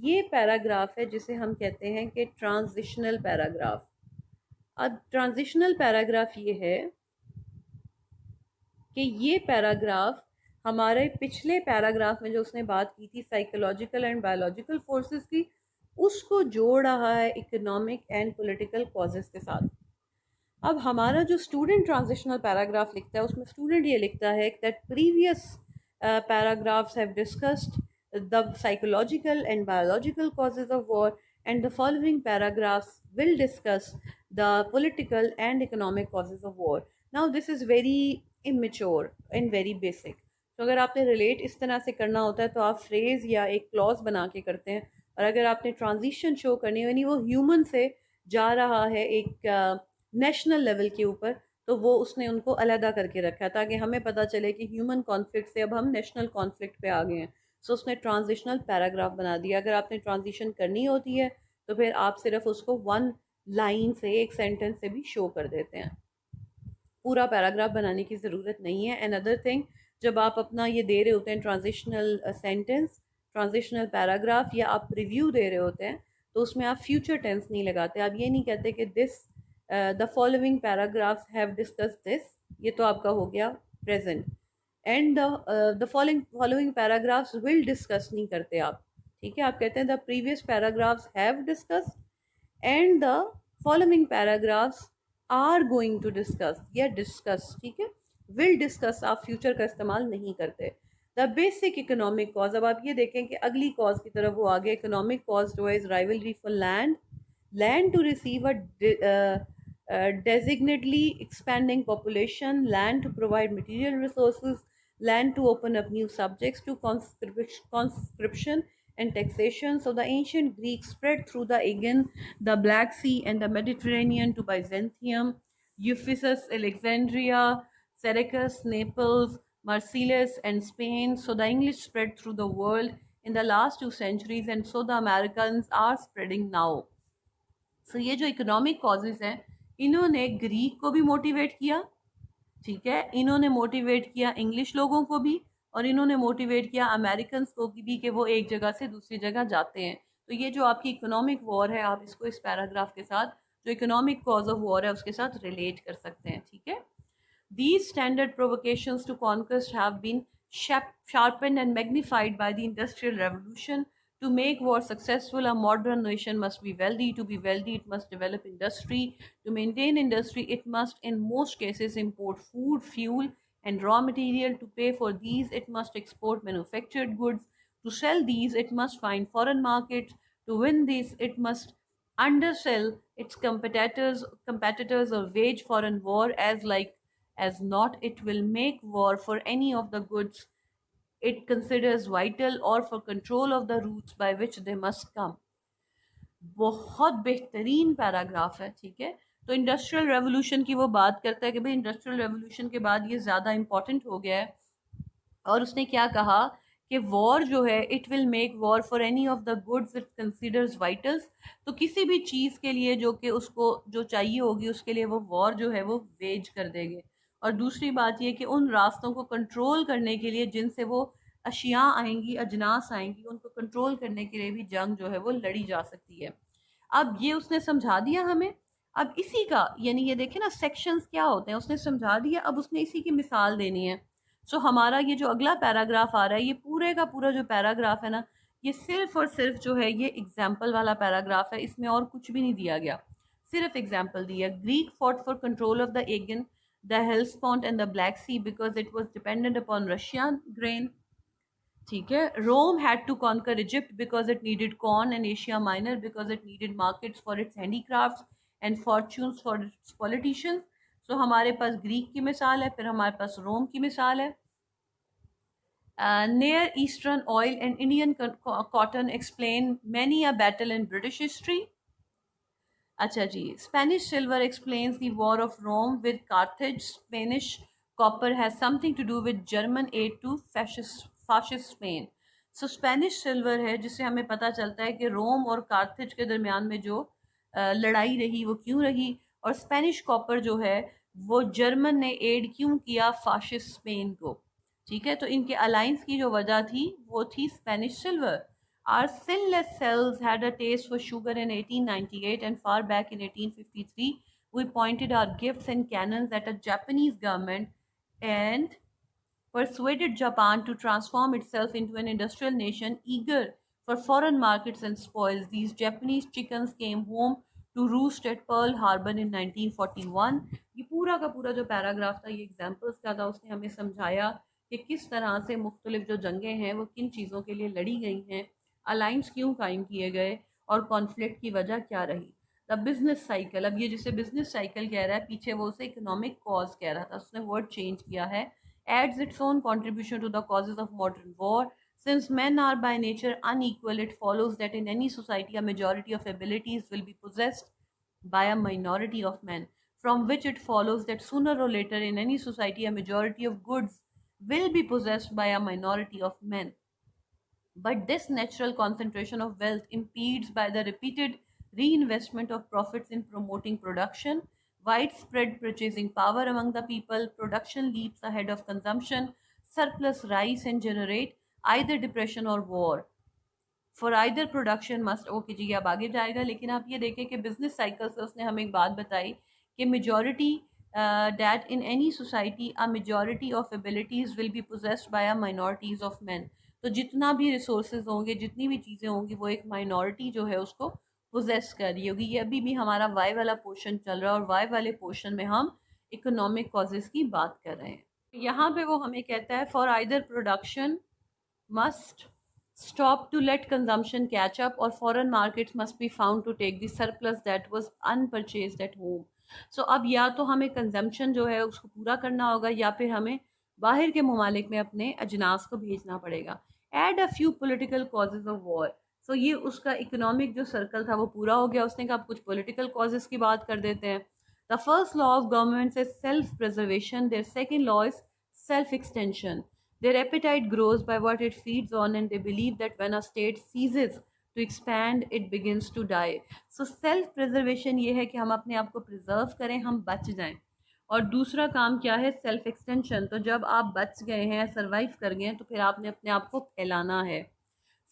Speaker 1: ये पैराग्राफ है जिसे हम कहते हैं कि ट्रांजिशनल पैराग्राफ। अब ट्रांजिशनल पैराग्राफ ये है कि ये पैराग्राफ हमारे पिछले पैराग्राफ में जो उसने बात की थी साइकोलॉजिकल एंड बायोलॉजिकल फोर्सेस की, उसको जोड़ रहा है इकोनॉमिक एंड पॉलिटिकल कॉजेज़ के साथ। अब हमारा जो स्टूडेंट ट्रांजिशनल पैराग्राफ लिखता है उसमें स्टूडेंट ये लिखता है that previous paragraphs have discussed the psychological and biological causes of war and the following paragraphs will discuss the political and economic causes of war. Now this is very immature and very basic. तो अगर आपने relate इस तरह से करना होता है तो आप फ्रेज़ या एक क्लॉज बना के करते हैं, और अगर आपने ट्रांजिशन शो करनी हो, यानी वो ह्यूमन से जा रहा है एक नेशनल लेवल के ऊपर, तो वो उसने उनको अलहदा करके रखा है ताकि हमें पता चले कि ह्यूमन कॉन्फ्लिक्ट से अब हम नेशनल कॉन्फ्लिक्ट पे आ गए हैं। सो उसने ट्रांजिशनल पैराग्राफ बना दिया। अगर आपने ट्रांजिशन करनी होती है तो फिर आप सिर्फ उसको वन लाइन से, एक सेंटेंस से भी शो कर देते हैं, पूरा पैराग्राफ बनाने की ज़रूरत नहीं है। एंड अदर थिंग, जब आप अपना ये दे रहे होते हैं ट्रांजिशनल सेंटेंस, ट्रांजिशनल पैराग्राफ, या आप रिव्यू दे रहे होते हैं, तो उसमें आप फ्यूचर टेंस नहीं लगाते। आप ये नहीं कहते कि this the following paragraphs have discuss this, ये तो आपका हो गया present. And the following paragraphs will discuss नहीं करते आप, ठीक है। आप कहते हैं the previous paragraphs have discuss and the following paragraphs are going to discuss या डिस्कस, ठीक है। विल डिस्कस आप फ्यूचर का इस्तेमाल नहीं करते। द बेसिक इकोनॉमिक कॉज, अब आप ये देखें कि अगली कॉज की तरफ वो आगे, इकोनॉमिक कॉज जो है is rivalry for land, land to receive a designately expanding population, land to provide material resources, land to open up new subjects to conscription and taxation. So the ancient Greeks spread through the Aegean, the Black Sea, and the Mediterranean to Byzantium, Ephesus, Alexandria, Syracuse, Naples, Marseilles, and Spain. So the English spread through the world in the last 2 centuries, and so the Americans are spreading now. सो ये जो economic causes हैं, इन्होंने Greek को भी motivate किया, ठीक है, इन्होंने मोटिवेट किया इंग्लिश लोगों को भी, और इन्होंने मोटिवेट किया अमेरिकन को भी कि वो एक जगह से दूसरी जगह जाते हैं। तो ये जो आपकी इकोनॉमिक वॉर है, आप इसको इस पैराग्राफ के साथ जो इकोनॉमिक कॉज ऑफ वॉर है उसके साथ रिलेट कर सकते हैं, ठीक है। These standard provocations to conquest have been sharpened and magnified by the Industrial Revolution. To make war successful, a modern nation must be wealthy. To be wealthy, it must develop industry. To maintain industry, it must, in most cases, import food, fuel, and raw material. To pay for these, it must export manufactured goods. To sell these, it must find foreign markets. To win these, it must undersell its competitors or wage foreign war as not it will make war for any of the goods it considers vital or for control of the routes by which they must come. बहुत बेहतरीन paragraph है, ठीक है। तो industrial revolution की वो बात करता है कि भाई इंडस्ट्रियल रेवोल्यूशन के बाद ये ज़्यादा इंपॉर्टेंट हो गया है, और उसने क्या कहा कि वॉर जो है it will make war for any of the goods it considers vitals. तो किसी भी चीज़ के लिए जो कि उसको जो चाहिए होगी उसके लिए वो वॉर जो है वो वेज कर देंगे। और दूसरी बात ये कि उन रास्तों को कंट्रोल करने के लिए जिनसे वो अशिया आएंगी, अजनास आएंगी, उनको कंट्रोल करने के लिए भी जंग जो है वो लड़ी जा सकती है। अब ये उसने समझा दिया हमें। अब इसी का यानी ये देखें ना सेक्शंस क्या होते हैं, उसने समझा दिया, अब उसने इसी की मिसाल देनी है। सो हमारा ये जो अगला पैराग्राफ आ रहा है, ये पूरे का पूरा जो पैराग्राफ है ना, ये सिर्फ और सिर्फ जो है ये एग्जाम्पल वाला पैराग्राफ है, इसमें और कुछ भी नहीं दिया गया, सिर्फ एग्जाम्पल दिया। Greek fought for control of the Aegean, the Hellespont and the Black Sea because it was dependent upon Russian grain, ठीक है। Rome had to conquer Egypt because it needed corn, and Asia Minor because it needed markets for its handicrafts and fortunes for its politicians. So हमारे पास Greek की मिसाल है, फिर हमारे पास रोम की मिसाल है। Near Eastern oil and Indian cotton explain many a battle in British history. अच्छा जी, Spanish silver explains the war of Rome with Carthage. Spanish copper has something to do with German aid to fascist Spain. So Spanish silver है जिससे हमें पता चलता है कि रोम और Carthage के दरमियान में जो लड़ाई रही वो क्यों रही, और स्पेनिश कॉपर जो है वो जर्मन ने एड क्यों किया फाशिस्ट स्पेन को, ठीक है। तो इनके अलायंस की जो वजह थी वो थी Spanish silver. Our sinless cells had a taste for sugar in 1898, and far back in 1853 we pointed our gifts and cannons at a Japanese government and persuaded Japan to transform itself into an industrial nation eager for foreign markets and spoils. These Japanese chickens came home to roost at Pearl Harbor in 1941. ये पूरा का पूरा जो paragraph था ये examples का था, उसने हमें समझाया कि किस तरह से मुख्तलिफ जो जंगें हैं वो किन चीज़ों के लिए लड़ी गई हैं, अलाइंस क्यों कायम किए गए, और कॉन्फ्लिक्ट की वजह क्या रही। द बिजनेस साइकिल, अब ये जिसे बिजनेस साइकिल कह रहा है, पीछे वो उसे इकोनॉमिक कॉज कह रहा था, उसने वर्ड चेंज किया है। Adds its own contribution to the causes of modern war. Since men are by nature unequal, it follows that in any society a majority of abilities will be possessed by a minority of men, from which it follows that sooner or later in any society a majority of goods will be possessed by a minority of men. But this natural concentration of wealth impedes by the repeated reinvestment of profits in promoting production, widespread purchasing power among the people, production leaps ahead of consumption, surplus rise and generate either depression or war. For either production must, okay ji अब आगे जाएगा, लेकिन आप ये देखें कि business cycle से उसने हमें एक बात बताई कि majority that in any society a majority of abilities will be possessed by a minorities of men. तो जितना भी रिसोर्सेज होंगे, जितनी भी चीज़ें होंगी, वो एक माइनॉरिटी जो है उसको पोजेस कर रही होगी। ये अभी भी हमारा वाई वाला पोर्शन चल रहा है, और वाई वाले पोर्शन में हम इकोनॉमिक कॉजेज़ की बात कर रहे हैं। यहाँ पे वो हमें कहता है for either production must stop to let consumption catch up or foreign markets must be found to take the surplus that was unpurchased at home. So अब या तो हमें कंजम्पशन जो है उसको पूरा करना होगा या फिर हमें बाहर के ममालिक में अपने अजनास को भेजना पड़ेगा. Add a few political causes of war. So ये उसका इकोनॉमिक जो सर्कल था वो पूरा हो गया. उसने कहा अब कुछ पोलिटिकल कॉजेज की बात कर देते हैं. The first law of government is self preservation. Their second law is self extension. Their appetite grows by what it feeds on, and they believe that when a state ceases to expand, it begins to die. So self preservation ये है कि हम अपने आप को preserve करें, हम बच जाएं. और दूसरा काम क्या है? Self extension. तो जब आप बच गए हैं, सर्वाइव कर गए हैं, तो फिर आपने अपने आप को फैलाना है.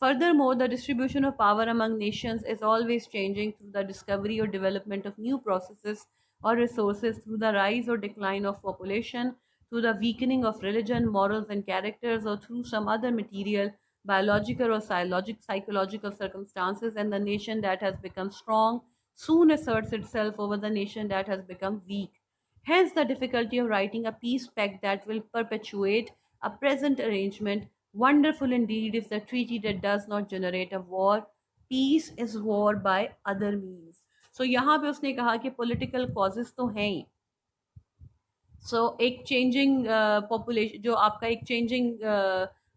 Speaker 1: Furthermore, the distribution of power among nations is always changing through the discovery or development of new processes or resources, through the rise or decline of population, through the weakening of religion, morals, and characters, or through some other material, biological, or psychological circumstances, and the nation that has become strong soon asserts itself over the nation that has become weak. Hence, the difficulty of writing a peace pact that will perpetuate a present arrangement. Wonderful indeed is the treaty that does not generate a war. Peace is war by other means. So यहाँ पे उसने कहा कि political causes तो हैं ही. एक changing population जो आपका एक चेंजिंग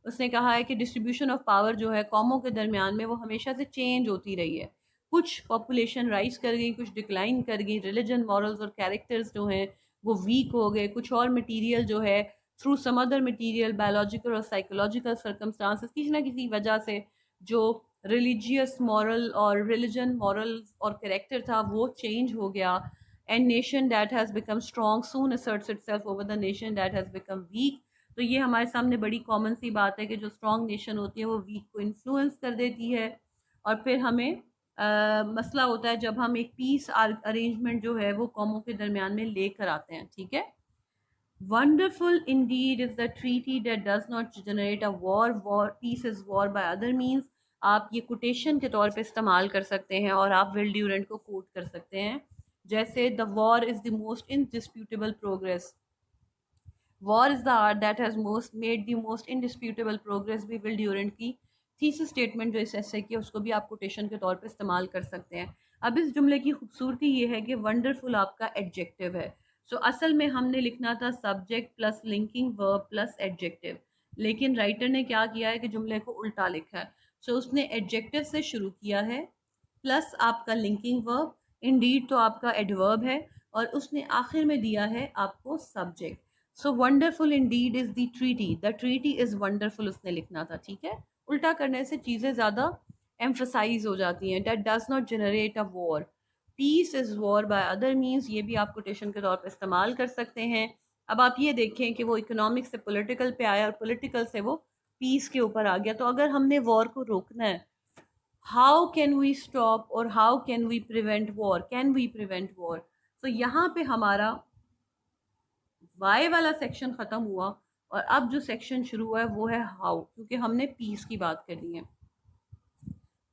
Speaker 1: उसने कहा है कि डिस्ट्रीब्यूशन ऑफ पावर जो है कौमों के दरमियान में वो हमेशा से चेंज होती रही है. कुछ पॉपुलेशन राइज कर गई, कुछ डिक्लाइन कर गई, रिलीजन, मॉरल्स और कैरेक्टर्स जो हैं वो वीक हो गए. कुछ और मटीरियल जो है through some other material, biological और साइकोलॉजिकल सर्कमस्टांसेस, किसी ना किसी वजह से जो रिलीजियस मॉरल और रिलीजन मॉरल और कैरेक्टर था वो चेंज हो गया. And nation that has become strong soon asserts itself over the nation that has become weak. तो ये हमारे सामने बड़ी कॉमन सी बात है कि जो स्ट्रॉन्ग नेशन होती है वो वीक को इन्फ्लुएंस कर देती है. और फिर हमें मसला होता है जब हम एक पीस अरेंजमेंट जो है वो कौमों के दरमियान में लेकर आते हैं. ठीक है. Wonderful indeed is the treaty that does not generate a war. Peace is war by other means. आप ये कोटेशन के तौर पे इस्तेमाल कर सकते हैं और आप विल ड्यूरेंट को कोट कर सकते हैं. जैसे the war is the most indisputable progress. War is the art that has most made the most indisputable progress भी विल ड्यूरेंट की थीसिस स्टेटमेंट जो इस ऐसे की उसको भी आप कोटेशन के तौर पे इस्तेमाल कर सकते हैं. अब इस जुमले की खूबसूरती ये है कि वंडरफुल आपका एडजेक्टिव है. असल में हमने लिखना था subject plus linking verb plus adjective, लेकिन राइटर ने क्या किया है कि जुमले को उल्टा लिखा है. उसने एडजेक्टिव से शुरू किया है प्लस आपका लिंकिंग वर्ब, इंडीड तो आपका एडवर्ब है, और उसने आखिर में दिया है आपको subject. Wonderful Indeed is the treaty. The treaty is wonderful उसने लिखना था. ठीक है. उल्टा करने से चीज़ें ज़्यादा एम्फसाइज हो जाती हैं. That does not generate a war. Peace is war by other means. ये भी आप कोटेशन के तौर पर इस्तेमाल कर सकते हैं. अब आप ये देखें कि वो इकोनॉमिक से पॉलिटिकल पे आया और पॉलिटिकल से वो पीस के ऊपर आ गया. तो अगर हमने वॉर को रोकना है, हाउ कैन वी स्टॉप और how can we prevent war, can we prevent war. यहाँ पे हमारा वाई वाला सेक्शन ख़त्म हुआ और अब जो सेक्शन शुरू हुआ है वो है हाउ, क्योंकि हमने पीस की बात करनी है.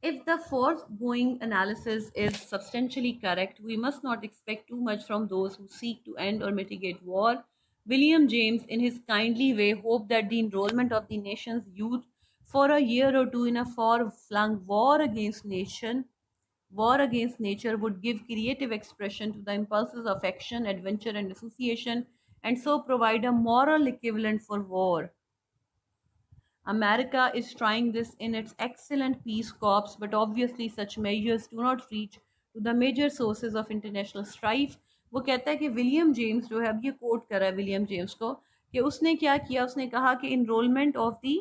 Speaker 1: If the foregoing analysis is substantially correct, we must not expect too much from those who seek to end or mitigate war. William James, in his kindly way, hoped that the enrollment of the nation's youth for a year or two in a far-flung war against nature would give creative expression to the impulses of action, adventure, and association, and so provide a moral equivalent for war. America is trying this in its excellent Peace Corps, but obviously such measures do not reach to the major sources of international strife. वो कहता है कि William James जो है, अब ये coat कर रहा है विलियम जेम्स को, कि उसने क्या किया. उसने कहा कि इनरोलमेंट ऑफ दी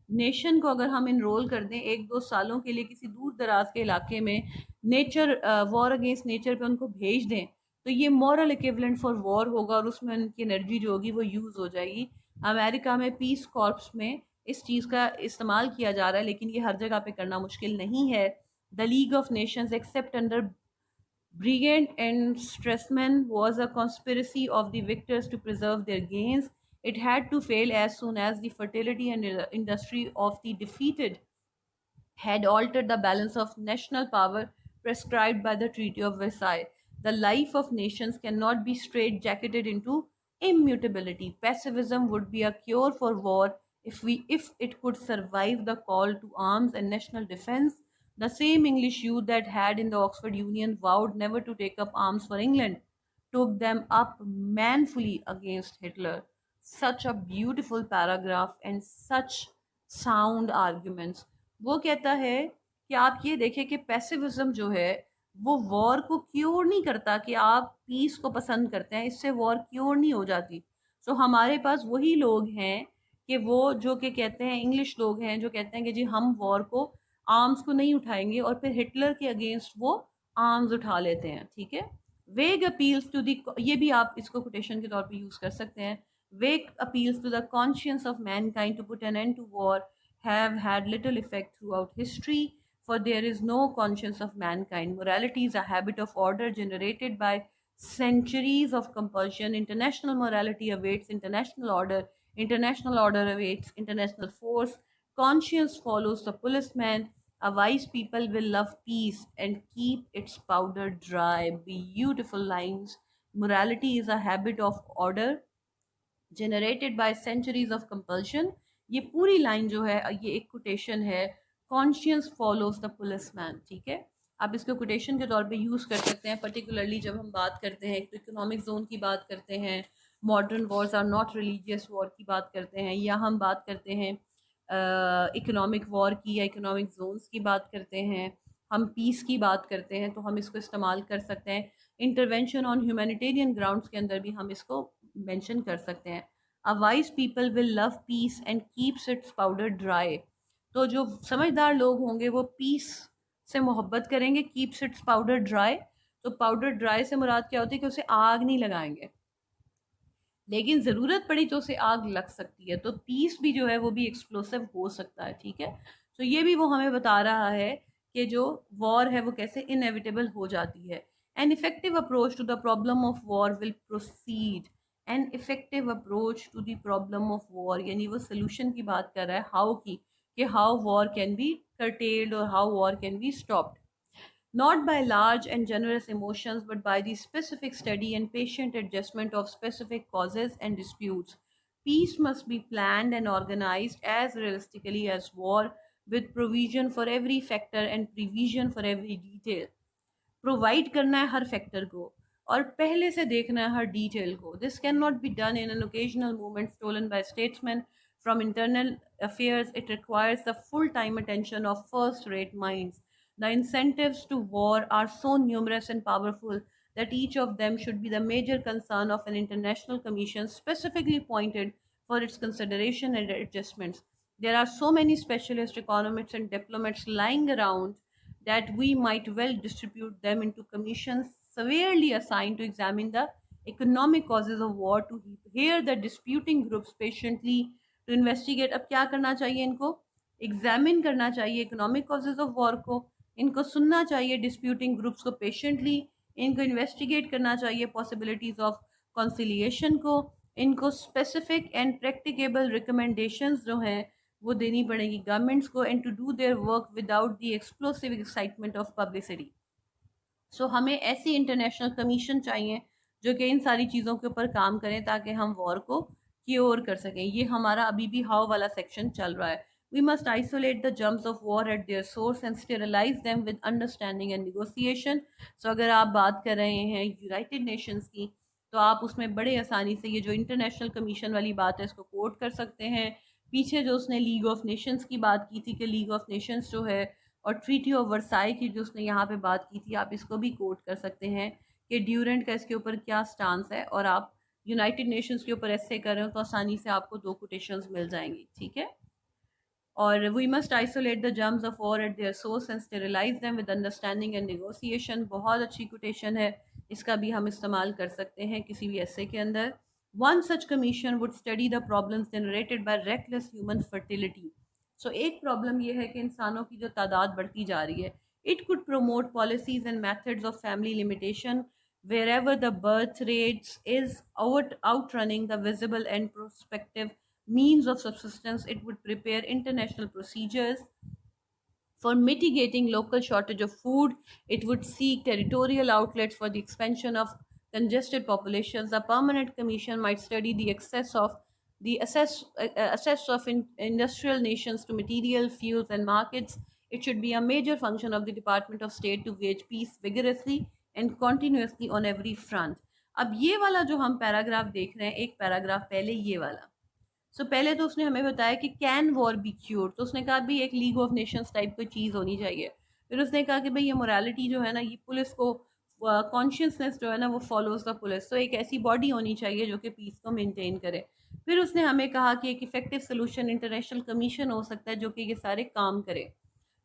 Speaker 1: नेशन को अगर हम इनरोल कर दें 1-2 सालों के लिए किसी दूर दराज के इलाके में, नेचर वॉर अगेंस्ट नेचर पे उनको भेज दें, तो ये मॉरल इक्विवेलेंट फॉर वॉर होगा और उसमें उनकी एनर्जी जो होगी वो यूज़ हो जाएगी. अमेरिका में पीस कॉर्प्स में इस चीज़ का इस्तेमाल किया जा रहा है, लेकिन ये हर जगह पे करना मुश्किल नहीं है. The league of Nations accept under Brigand and Stresemann was a conspiracy of the victors to preserve their gains. It had to fail as soon as the fertility and industry of the defeated had altered the balance of national power prescribed by the Treaty of Versailles. The life of nations cannot be straitjacketed into immutability. Pacifism would be a cure for war if it could survive the call to arms and national defense. The same English youth that had in the Oxford Union vowed never to take up arms for England took them up manfully against Hitler. Such a beautiful paragraph and such sound arguments. वो कहता है कि आप ये देखें कि पैसिविज्म जो है वो वॉर को क्योर नहीं करता कि आप पीस को पसंद करते हैं, इससे वॉर क्योर नहीं हो जाती। सो हमारे पास वही लोग हैं कि वो जो कि कहते हैं, इंग्लिश लोग हैं जो कहते हैं कि जी हम वॉर को, आर्म्स को नहीं उठाएंगे, और फिर हिटलर के अगेंस्ट वो आर्म्स उठा लेते हैं। ठीक है, वेग अपील्स टू द, ये भी आप इसको कोटेशन के तौर पे यूज कर सकते हैं, vague appeals to the conscience of mankind to put an end to war have had little effect throughout history, for there is no conscience of mankind. Morality is a habit of order generated by centuries of compulsion. International morality awaits international order. International order awaits international force. Conscience follows the policeman. A wise people will love peace and keep its powder dry. Beautiful lines. Morality is a habit of order generated by centuries of compulsion. ये पूरी line जो है ये एक quotation है, conscious follows the policeman. ठीक है, आप इसको कोटेशन के तौर पे यूज़ कर सकते हैं, पर्टिकुलरली जब हम बात करते हैं, एक तो इकोनॉमिक जोन की बात करते हैं, modern wars are not religious war की बात करते हैं, या हम बात करते हैं इकोनॉमिक वॉर की या इकोनॉमिक जोन्स की बात करते हैं, हम पीस की बात करते हैं, तो हम इसको इस्तेमाल कर सकते हैं। इंटरवेंशन ऑन ह्यूमैनिटेरियन ग्राउंड्स के अंदर भी हम इसको मेंशन कर सकते हैं। A wise people will love piece and keeps it's powder dry. तो जो समझदार लोग होंगे वो पीस से मोहब्बत करेंगे, कीप्स इट्स पाउडर ड्राई। तो पाउडर ड्राई से मुराद क्या होती है कि उसे आग नहीं लगाएंगे, लेकिन ज़रूरत पड़ी तो उसे आग लग सकती है। तो पीस भी जो है वो भी एक्सप्लोसिव हो सकता है। ठीक है, तो ये भी वो हमें बता रहा है कि जो वॉर है वो कैसे इनएविटेबल हो जाती है। An effective approach to the problem of war will proceed. An effective approach to the problem of war, यानी वो सोल्यूशन की बात कर रहा है, हाउ की, कि how war can be curtailed or how war can be stopped, not by large and generous emotions, but by the specific, steady, and patient adjustment of specific causes and disputes. Peace must be planned and organized as realistically as war, with provision for every factor and prevision for every detail. Provide करना है हर factor को और पहले से देखना है हर detail को. This can not be done in an occasional movement stolen by statesman from internal affairs. It requires the full-time attention of first-rate minds. The incentives to war are so numerous and powerful that each of them should be the major concern of an international commission specifically appointed for its consideration and adjustments. There are so many specialist economists and diplomats lying around that we might well distribute them into commissions severely assigned to examine the economic causes of war, to hear the disputing groups patiently, to investigate. अब क्या करना चाहिए इनको? Examine करना चाहिए economic causes of war को, इनको सुनना चाहिए डिस्प्यूटिंग ग्रुप्स को पेशेंटली, इनको इन्वेस्टिगेट करना चाहिए पॉसिबिलिटीज ऑफ कॉन्सिलिएशन को, इनको स्पेसिफिक एंड प्रैक्टिकेबल रिकमेंडेशंस जो हैं वो देनी पड़ेगी गवर्नमेंट्स को, and to do their work without the explosive excitement of publicity. So हमें ऐसी इंटरनेशनल कमीशन चाहिए जो कि इन सारी चीज़ों के ऊपर काम करें ताकि हम वॉर को क्योर कर सकें. ये हमारा अभी भी हाउ वाला सेक्शन चल रहा है. We must isolate the germs of war at their source and sterilize them with understanding and negotiation. So अगर आप बात कर रहे हैं यूनाइटेड नेशंस की तो आप उसमें बड़े आसानी से ये जो इंटरनेशनल कमीशन वाली बात है इसको कोट कर सकते हैं. पीछे जो उसने लीग ऑफ नेशंस की बात की थी कि लीग ऑफ नेशंस जो है, और ट्रीटी ऑफ वर्साई की जो उसने यहाँ पे बात की थी, आप इसको भी कोट कर सकते हैं कि ड्यूरेंट का इसके ऊपर क्या स्टांस है, और आप यूनाइटेड नेशंस के ऊपर ऐसे कर रहे हो तो आसानी से आपको दो कोटेशंस मिल जाएंगी. ठीक है, और we must isolate the germs of war at their source and sterilise them with understanding and negotiation. बहुत अच्छी कोटेशन है, इसका भी हम इस्तेमाल कर सकते हैं किसी भी ऐसे के अंदर. One such commission would study the problems generated by reckless human fertility. So एक प्रॉब्लम ये है कि इंसानों की जो तादाद बढ़ती जा रही है. It could promote policies and methods of family limitation wherever the birth rates is outrunning the visible and prospective means of subsistence. It would prepare international procedures for mitigating local shortage of food. It would seek territorial outlets for the expansion of congested populations. A permanent commission might study the access of industrial nations to material, fuels, and markets. It should be a major function of the Department of State to wage peace vigorously and continuously on every front. अब ये वाला जो हम paragraph देख रहे हैं, एक paragraph पहले ये वाला, पहले तो उसने हमें बताया कि कैन वॉर बी क्यूर, तो उसने कहा भी एक लीग ऑफ नेशंस टाइप की चीज़ होनी चाहिए। फिर उसने कहा कि भाई ये मोरालिटी जो है ना, ये पुलिस को कॉन्शियसनेस जो है ना वो फॉलोज द पुलिस, तो एक ऐसी बॉडी होनी चाहिए जो कि पीस को मेंटेन करे। फिर उसने हमें कहा कि एक इफेक्टिव सोल्यूशन इंटरनेशनल कमीशन हो सकता है जो कि ये सारे काम करे।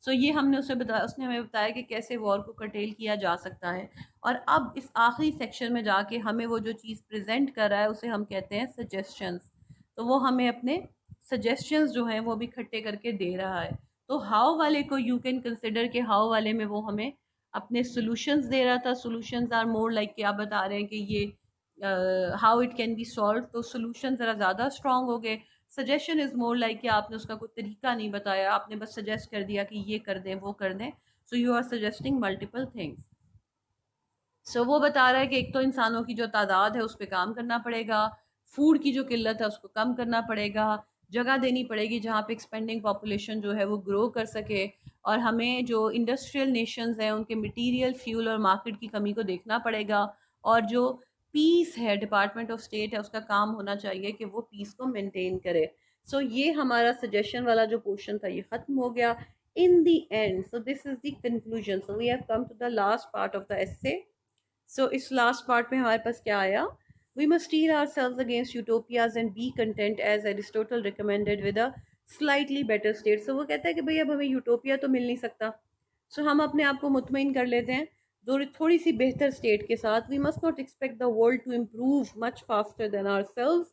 Speaker 1: ये हमने उसे बताया, उसने हमें बताया कि कैसे वॉर को कटेल किया जा सकता है। और अब इस आखिरी सेक्शन में जाके हमें वो जो चीज़ प्रेजेंट कर रहा है उसे हम कहते हैं सजेशंस। तो वो हमें अपने सजेशंस जो हैं वो भी इकट्ठे करके दे रहा है। तो हाउ वाले को यू कैन कंसिडर के हाउ वाले में वो हमें अपने सॉल्यूशंस दे रहा था। सॉल्यूशंस आर मोर लाइक कि आप बता रहे हैं कि ये how it can B solve, तो सॉल्यूशन ज़रा ज़्यादा स्ट्रॉन्ग हो गए। सजेशन इज़ मोर लाइक कि आपने उसका कोई तरीका नहीं बताया, आपने बस सजेस्ट कर दिया कि ये कर दें वो कर दें। So you are suggesting multiple things. वो बता रहा है कि एक तो इंसानों की जो तादाद है उस पर काम करना पड़ेगा, फूड की जो किल्लत है उसको कम करना पड़ेगा, जगह देनी पड़ेगी जहाँ पे एक्सपेंडिंग पॉपुलेशन जो है वो ग्रो कर सके, और हमें जो इंडस्ट्रियल नेशंस हैं उनके मटेरियल, फ्यूल और मार्केट की कमी को देखना पड़ेगा। और जो पीस है, डिपार्टमेंट ऑफ स्टेट है, उसका काम होना चाहिए कि वो पीस को मेंटेन करे। ये हमारा सजेशन वाला जो पोर्शन था ये ख़त्म हो गया। In the end, this is the conclusion, we have come to the last part of the essay. इस लास्ट पार्ट में हमारे पास क्या आया? We must steel ourselves against utopias and be content as Aristotle recommended with a slightly better state। वो कहता है कि भाई अब हमें यूटोपिया तो मिल नहीं सकता, हम अपने आप को मुतमईन कर लेते हैं थोड़ी सी बेहतर स्टेट के साथ। We must not expect the world to improve much faster than ourselves।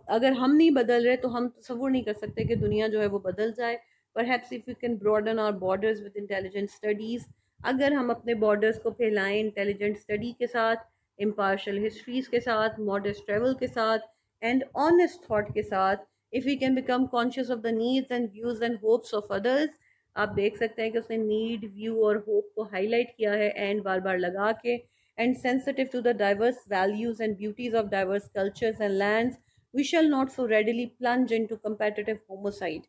Speaker 1: अगर हम नहीं बदल रहे तो हम तसव्वुर नहीं कर सकते कि दुनिया जो है वो बदल जाए। Perhaps if you can broaden our borders with intelligent studies, अगर हम अपने बॉर्डर्स को फैलाएं इंटेलिजेंट स्टडी के साथ, इम्पार्शल हिस्ट्रीज के साथ, मॉडर्स्ट ट्रेवल के साथ एंड ऑनेस्ट थॉट के साथ, if we can become conscious of the needs and views and hopes of others. आप देख सकते हैं कि उसने नीड, व्यू और होप को हाईलाइट किया है एंड बार बार लगा के। And sensitive to the diverse values and beauties of diverse cultures and lands, we shall not so readily plunge into competitive homicide,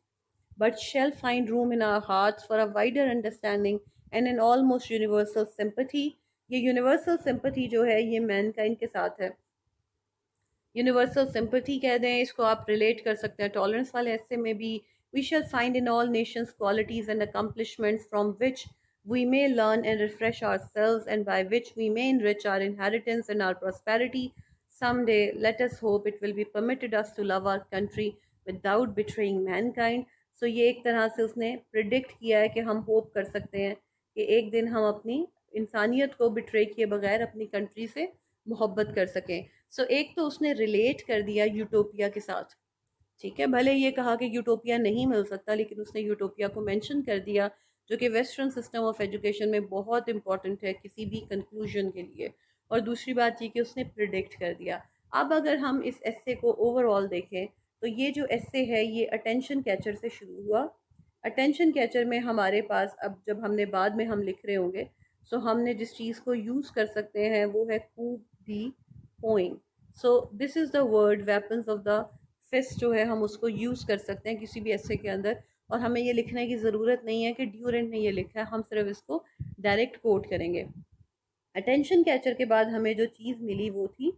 Speaker 1: but shall find room in our hearts for a wider understanding and an almost universal sympathy। ये universal sympathy जो है ये mankind के साथ है। Universal sympathy कह दें इसको, आप रिलेट कर सकते हैं टॉलरेंस वाले ऐसे में भी। We shall find in all nations qualities and accomplishments from which we may learn and refresh ourselves and by which we may enrich our inheritance and our prosperity someday। Let us hope it will be permitted us to love our country without betraying mankind। ये एक तरह से उसने predict किया है कि हम hope कर सकते हैं कि एक दिन हम अपनी इंसानियत को बिट्रे किए बगैर अपनी कंट्री से मोहब्बत कर सकें। एक तो उसने रिलेट कर दिया यूटोपिया के साथ, ठीक है, भले ये कहा कि यूटोपिया नहीं मिल सकता लेकिन उसने यूटोपिया को मेंशन कर दिया, जो कि वेस्टर्न सिस्टम ऑफ एजुकेशन में बहुत इंपॉर्टेंट है किसी भी कंक्लूजन के लिए। और दूसरी बात ये कि उसने प्रिडिक्ट कर दिया। अब अगर हम इस एस्से को ओवरऑल देखें तो ये जो एस्से है ये अटेंशन कैचर से शुरू हुआ। अटेंशन कैचर में हमारे पास, अब जब हमने बाद में हम लिख रहे होंगे, हमने जिस चीज़ को यूज़ कर सकते हैं वो है coup de poing. This is the word weapons of the fist जो है हम उसको यूज़ कर सकते हैं किसी भी ऐसे के अंदर, और हमें ये लिखने की ज़रूरत नहीं है कि ड्यूरेंट ने ये लिखा है, हम सिर्फ इसको डायरेक्ट कोट करेंगे। अटेंशन कैचर के बाद हमें जो चीज़ मिली वो थी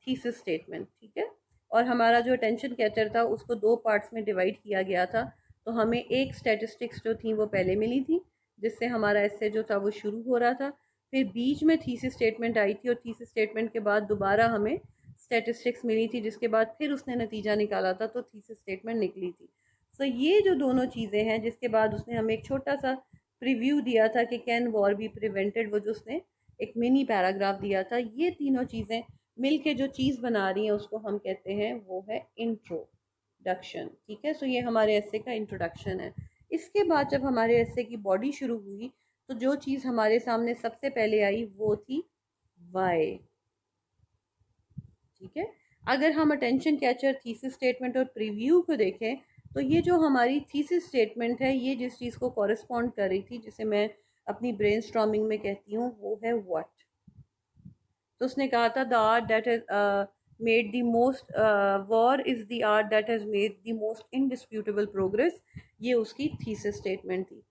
Speaker 1: थीसिस स्टेटमेंट, ठीक है। और हमारा जो अटेंशन कैचर था उसको दो पार्ट्स में डिवाइड किया गया था। तो हमें एक स्टैटिस्टिक्स जो थी वो पहले मिली थी जिससे हमारा ऐसे जो था वो शुरू हो रहा था, फिर बीच में थीसिस स्टेटमेंट आई थी और थीसिस स्टेटमेंट के बाद दोबारा हमें स्टैटिस्टिक्स मिली थी, जिसके बाद फिर उसने नतीजा निकाला था तो थीसिस स्टेटमेंट निकली थी। ये जो दोनों चीज़ें हैं, जिसके बाद उसने हमें एक छोटा सा प्रीव्यू दिया था कि कैन वॉर बी प्रिवेंटेड, वो जो उसने एक मिनी पैराग्राफ दिया था। ये तीनों चीज़ें मिल के जो चीज़ बना रही हैं उसको हम कहते हैं वो है इंट्रोडक्शन, ठीक है। ये हमारे ऐसे का इंट्रोडक्शन है। इसके बाद जब हमारे ऐसे की बॉडी शुरू हुई तो जो चीज़ हमारे सामने सबसे पहले आई वो थी वाई, ठीक है। अगर हम अटेंशन कैचर, थीसिस स्टेटमेंट और प्रीव्यू को देखें तो ये जो हमारी थीसिस स्टेटमेंट है ये जिस चीज़ को कॉरेस्पॉन्ड कर रही थी, जिसे मैं अपनी ब्रेनस्टॉर्मिंग में कहती हूँ वो है व्हाट। तो उसने कहा था the art that has made the most war is the art that has made the most indisputable progress. ये उसकी थीसिस स्टेटमेंट थी।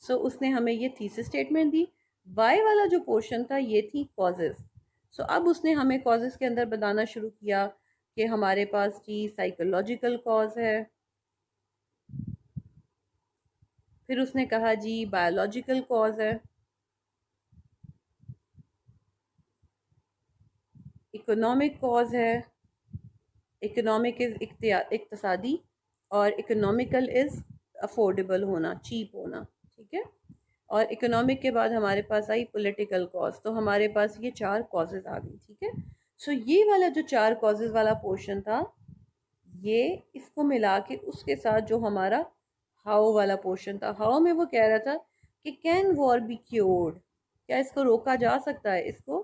Speaker 1: सो उसने हमें ये थीसिस स्टेटमेंट दी। वाई वाला जो पोर्शन था ये थी कॉजेज। सो अब उसने हमें कॉजेज के अंदर बताना शुरू किया कि हमारे पास जी साइकोलॉजिकल कॉज है, फिर उसने कहा जी बायोलॉजिकल कॉज है, इकोनॉमिक कॉज है, इकोनॉमिक इज़ इक्तसादी, और इकोनॉमिकल इज़ अफोर्डेबल होना, चीप होना। ठीक है। और इकोनॉमिक के बाद हमारे पास आई पॉलिटिकल कॉज। तो हमारे पास ये चार कॉजेज आ गई। ठीक है। सो ये वाला जो चार कॉजेज वाला पोर्शन था, ये इसको मिला के उसके साथ जो हमारा हाउ वाला पोर्शन था, हाउ में वो कह रहा था कि कैन वॉर बी क्योर्ड, क्या इसको रोका जा सकता है, इसको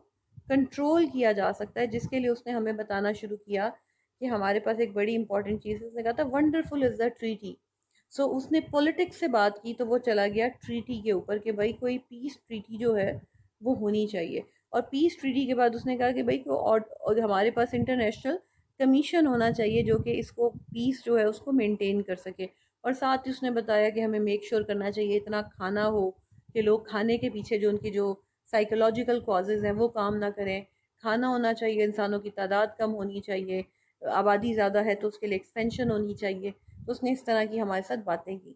Speaker 1: कंट्रोल किया जा सकता है। जिसके लिए उसने हमें बताना शुरू किया कि हमारे पास एक बड़ी इंपॉर्टेंट चीज़ है। उसने कहा था वंडरफुल इज़ द ट्रीटी। सो उसने पॉलिटिक्स से बात की तो वो चला गया ट्रीटी के ऊपर कि भाई कोई पीस ट्रीटी जो है वो होनी चाहिए। और पीस ट्रीटी के बाद उसने कहा कि भाई और हमारे पास इंटरनेशनल कमीशन होना चाहिए जो कि इसको पीस जो है उसको मेंटेन कर सके। और साथ ही उसने बताया कि हमें मेक श्योर करना चाहिए इतना खाना हो कि लोग खाने के पीछे जो उनकी जो साइकोलॉजिकल कॉजेज़ हैं वो काम ना करें। खाना होना चाहिए, इंसानों की तादाद कम होनी चाहिए, आबादी ज़्यादा है तो उसके लिए एक्सपेंशन होनी चाहिए। तो उसने इस तरह की हमारे साथ बातें की।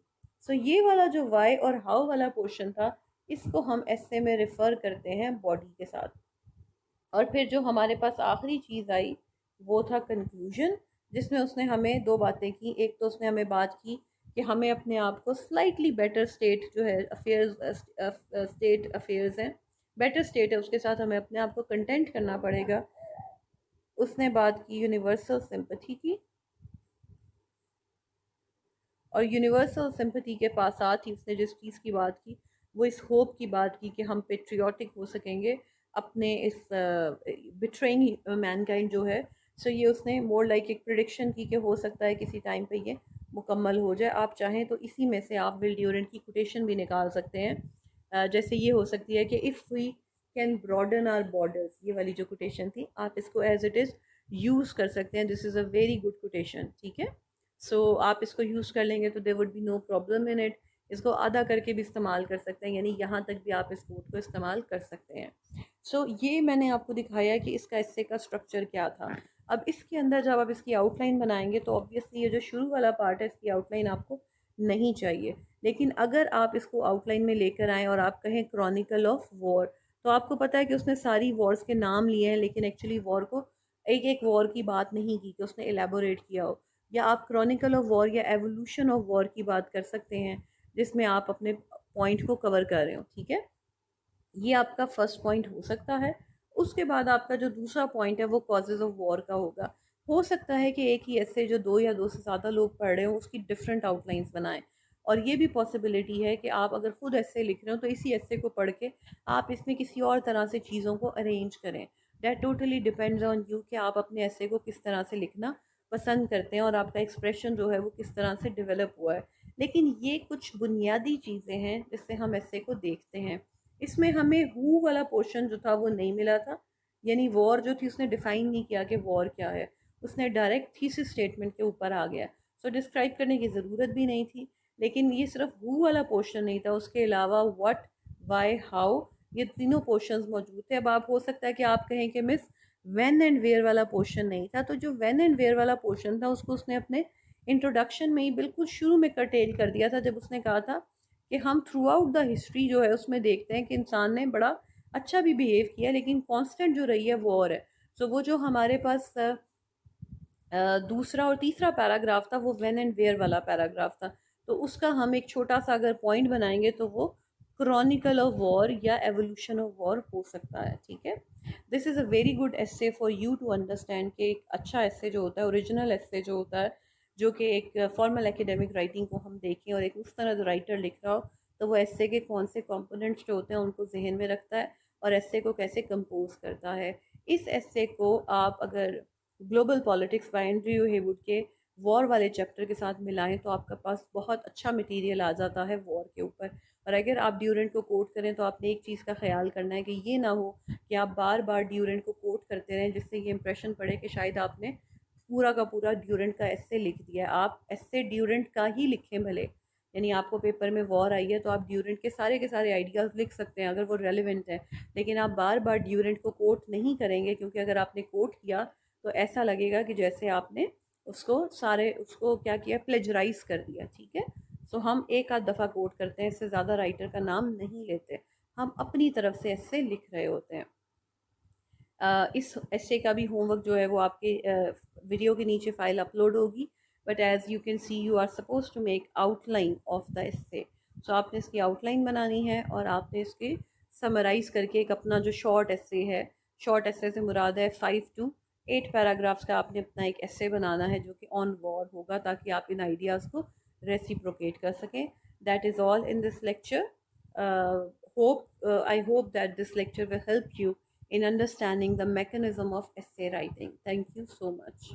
Speaker 1: सो ये वाला जो वाई और हाउ वाला पोर्शन था, इसको हम ऐसे में रेफ़र करते हैं बॉडी के साथ। और फिर जो हमारे पास आखिरी चीज़ आई वो था कंक्लूजन, जिसमें उसने हमें दो बातें की। एक तो उसने हमें बात की कि हमें अपने आप को स्लाइटली बेटर स्टेट जो है अफेयर्स, स्टेट अफेयर्स हैं, बेटर स्टेट है उसके साथ हमें अपने आप को कंटेंट करना पड़ेगा। उसने बात की यूनिवर्सल सिंपथी की, और यूनिवर्सल सिंपथी के पास साथ ही उसने जिस चीज़ की बात की वो इस होप की बात की कि हम पेट्रियाटिक हो सकेंगे अपने इस बिट्रेइंग मैनकाइंड जो है। सो ये उसने मोर लाइक एक प्रिडिक्शन की कि हो सकता है किसी टाइम पे ये मुकम्मल हो जाए। आप चाहें तो इसी में से आप विल ड्यूरेंट की कोटेशन भी निकाल सकते हैं। जैसे ये हो सकती है कि if we can broaden our borders, ये वाली जो कोटेशन थी आप इसको एज इट इज़ यूज़ कर सकते हैं। This is a very good quotation. ठीक है। आप इसको यूज़ कर लेंगे तो there would be no problem in it. इसको आधा करके भी इस्तेमाल कर सकते हैं, यानी यहाँ तक भी आप इस कोड को इस्तेमाल कर सकते हैं। ये मैंने आपको दिखाया है कि इसका एस्से का स्ट्रक्चर क्या था। अब इसके अंदर जब आप इसकी आउटलाइन बनाएंगे तो ऑब्वियसली ये जो शुरू वाला पार्ट है इसकी आउटलाइन आपको नहीं चाहिए। लेकिन अगर आप इसको आउटलाइन में लेकर आएँ और आप कहें क्रॉनिकल ऑफ वॉर, तो आपको पता है कि उसने सारी वॉर्स के नाम लिए हैं लेकिन एक्चुअली वॉर को एक एक वॉर की बात नहीं की कि उसने एलेबोरेट किया हो। या आप क्रॉनिकल ऑफ वॉर या एवोल्यूशन ऑफ वॉर की बात कर सकते हैं जिसमें आप अपने पॉइंट को कवर कर रहे हो। ठीक है। ये आपका फर्स्ट पॉइंट हो सकता है। उसके बाद आपका जो दूसरा पॉइंट है वो कॉजेज ऑफ वॉर का होगा। हो सकता है कि एक ही ऐसे जो दो या दो से ज़्यादा लोग पढ़ रहे हो उसकी डिफरेंट आउटलाइंस बनाएं। और ये भी पॉसिबिलिटी है कि आप अगर खुद ऐसे लिख रहे हो तो इसी ऐसे को पढ़ के आप इसमें किसी और तरह से चीज़ों को अरेंज करें। That totally depends on you कि आप अपने ऐसे को किस तरह से लिखना पसंद करते हैं और आपका एक्सप्रेशन जो है वो किस तरह से डेवलप हुआ है। लेकिन ये कुछ बुनियादी चीज़ें हैं जिससे हम ऐसे को देखते हैं। इसमें हमें हु वाला पोर्शन जो था वो नहीं मिला था, यानी वॉर जो थी उसने डिफाइन नहीं किया कि वॉर क्या है। उसने डायरेक्ट थीसिस स्टेटमेंट के ऊपर आ गया। डिस्क्राइब करने की ज़रूरत भी नहीं थी। लेकिन ये सिर्फ हु वाला पोर्शन नहीं था, उसके अलावा व्हाट, वाई, हाउ, ये तीनों पोर्शंस मौजूद थे। अब आप हो सकता है कि आप कहें कि मिस व्हेन एंड वेयर वाला पोर्शन नहीं था। तो जो व्हेन एंड वेयर वाला पोर्शन था उसको उसने अपने इंट्रोडक्शन में ही बिल्कुल शुरू में कर्टेल कर दिया था, जब उसने कहा था कि हम थ्रू आउट द हिस्ट्री जो है उसमें देखते हैं कि इंसान ने बड़ा अच्छा भी बिहेव किया लेकिन कांस्टेंट जो रही है वॉर है। वो जो हमारे पास दूसरा और तीसरा पैराग्राफ था वो व्हेन एंड वेयर वाला पैराग्राफ था। तो उसका हम एक छोटा सा अगर पॉइंट बनाएंगे तो वो क्रॉनिकल ऑफ वॉर या एवोल्यूशन ऑफ वॉर हो सकता है। ठीक है। This is a very good essay for you to understand कि एक अच्छा एस्से जो होता है, ओरिजिनल एस्से जो होता है, जो कि एक फॉर्मल एकेडमिक राइटिंग को हम देखें और एक उस तरह जो राइटर लिख रहा हो तो वो एस्से के कौन से कंपोनेंट्स जो होते हैं उनको जहन में रखता है और एस्से को कैसे कंपोज करता है। इस एस्से को आप अगर global politics bye Andrew Heywood के वॉर वाले चैप्टर के साथ मिलाएं तो आपके पास बहुत अच्छा मटेरियल आ जाता है वॉर के ऊपर। और अगर आप ड्यूरेंट को कोट करें तो आपने एक चीज़ का ख्याल करना है कि ये ना हो कि आप बार बार ड्यूरेंट को कोट करते रहें, जिससे ये इंप्रेशन पड़े कि शायद आपने पूरा का पूरा ड्यूरेंट का एस्से लिख दिया है। आप एस्से ड्यूरेंट का ही लिखें भले, यानी आपको पेपर में वॉर आई है तो आप ड्यूरेंट के सारे आइडियाज़ लिख सकते हैं अगर वो रेलिवेंट है। लेकिन आप बार बार ड्यूरेंट को कोट नहीं करेंगे, क्योंकि अगर आपने कोट किया तो ऐसा लगेगा कि जैसे आपने उसको क्या किया, प्लेजराइज कर दिया। ठीक है, सो हम एक आध दफ़ा कोट करते हैं, इससे ज़्यादा राइटर का नाम नहीं लेते, हम अपनी तरफ से ऐसे लिख रहे होते हैं। इस ऐसे का भी होमवर्क जो है वो आपके वीडियो के नीचे फाइल अपलोड होगी। But as you can see you are suppose to make outline of the essay. So आपने इसकी आउटलाइन बनानी है और आपने इसके समराइज करके एक अपना जो शॉर्ट एस्से है, शॉर्ट एस्से से मुराद है 5 to 8 पैराग्राफ्स का, आपने अपना एक एस्से बनाना है जो कि ऑन वॉर होगा, ताकि आप इन आइडियाज़ को रेसिप्रोकेट कर सकें। That is all in this lecture. I hope that this lecture will help you in understanding the mechanism of essay writing. Thank you so much.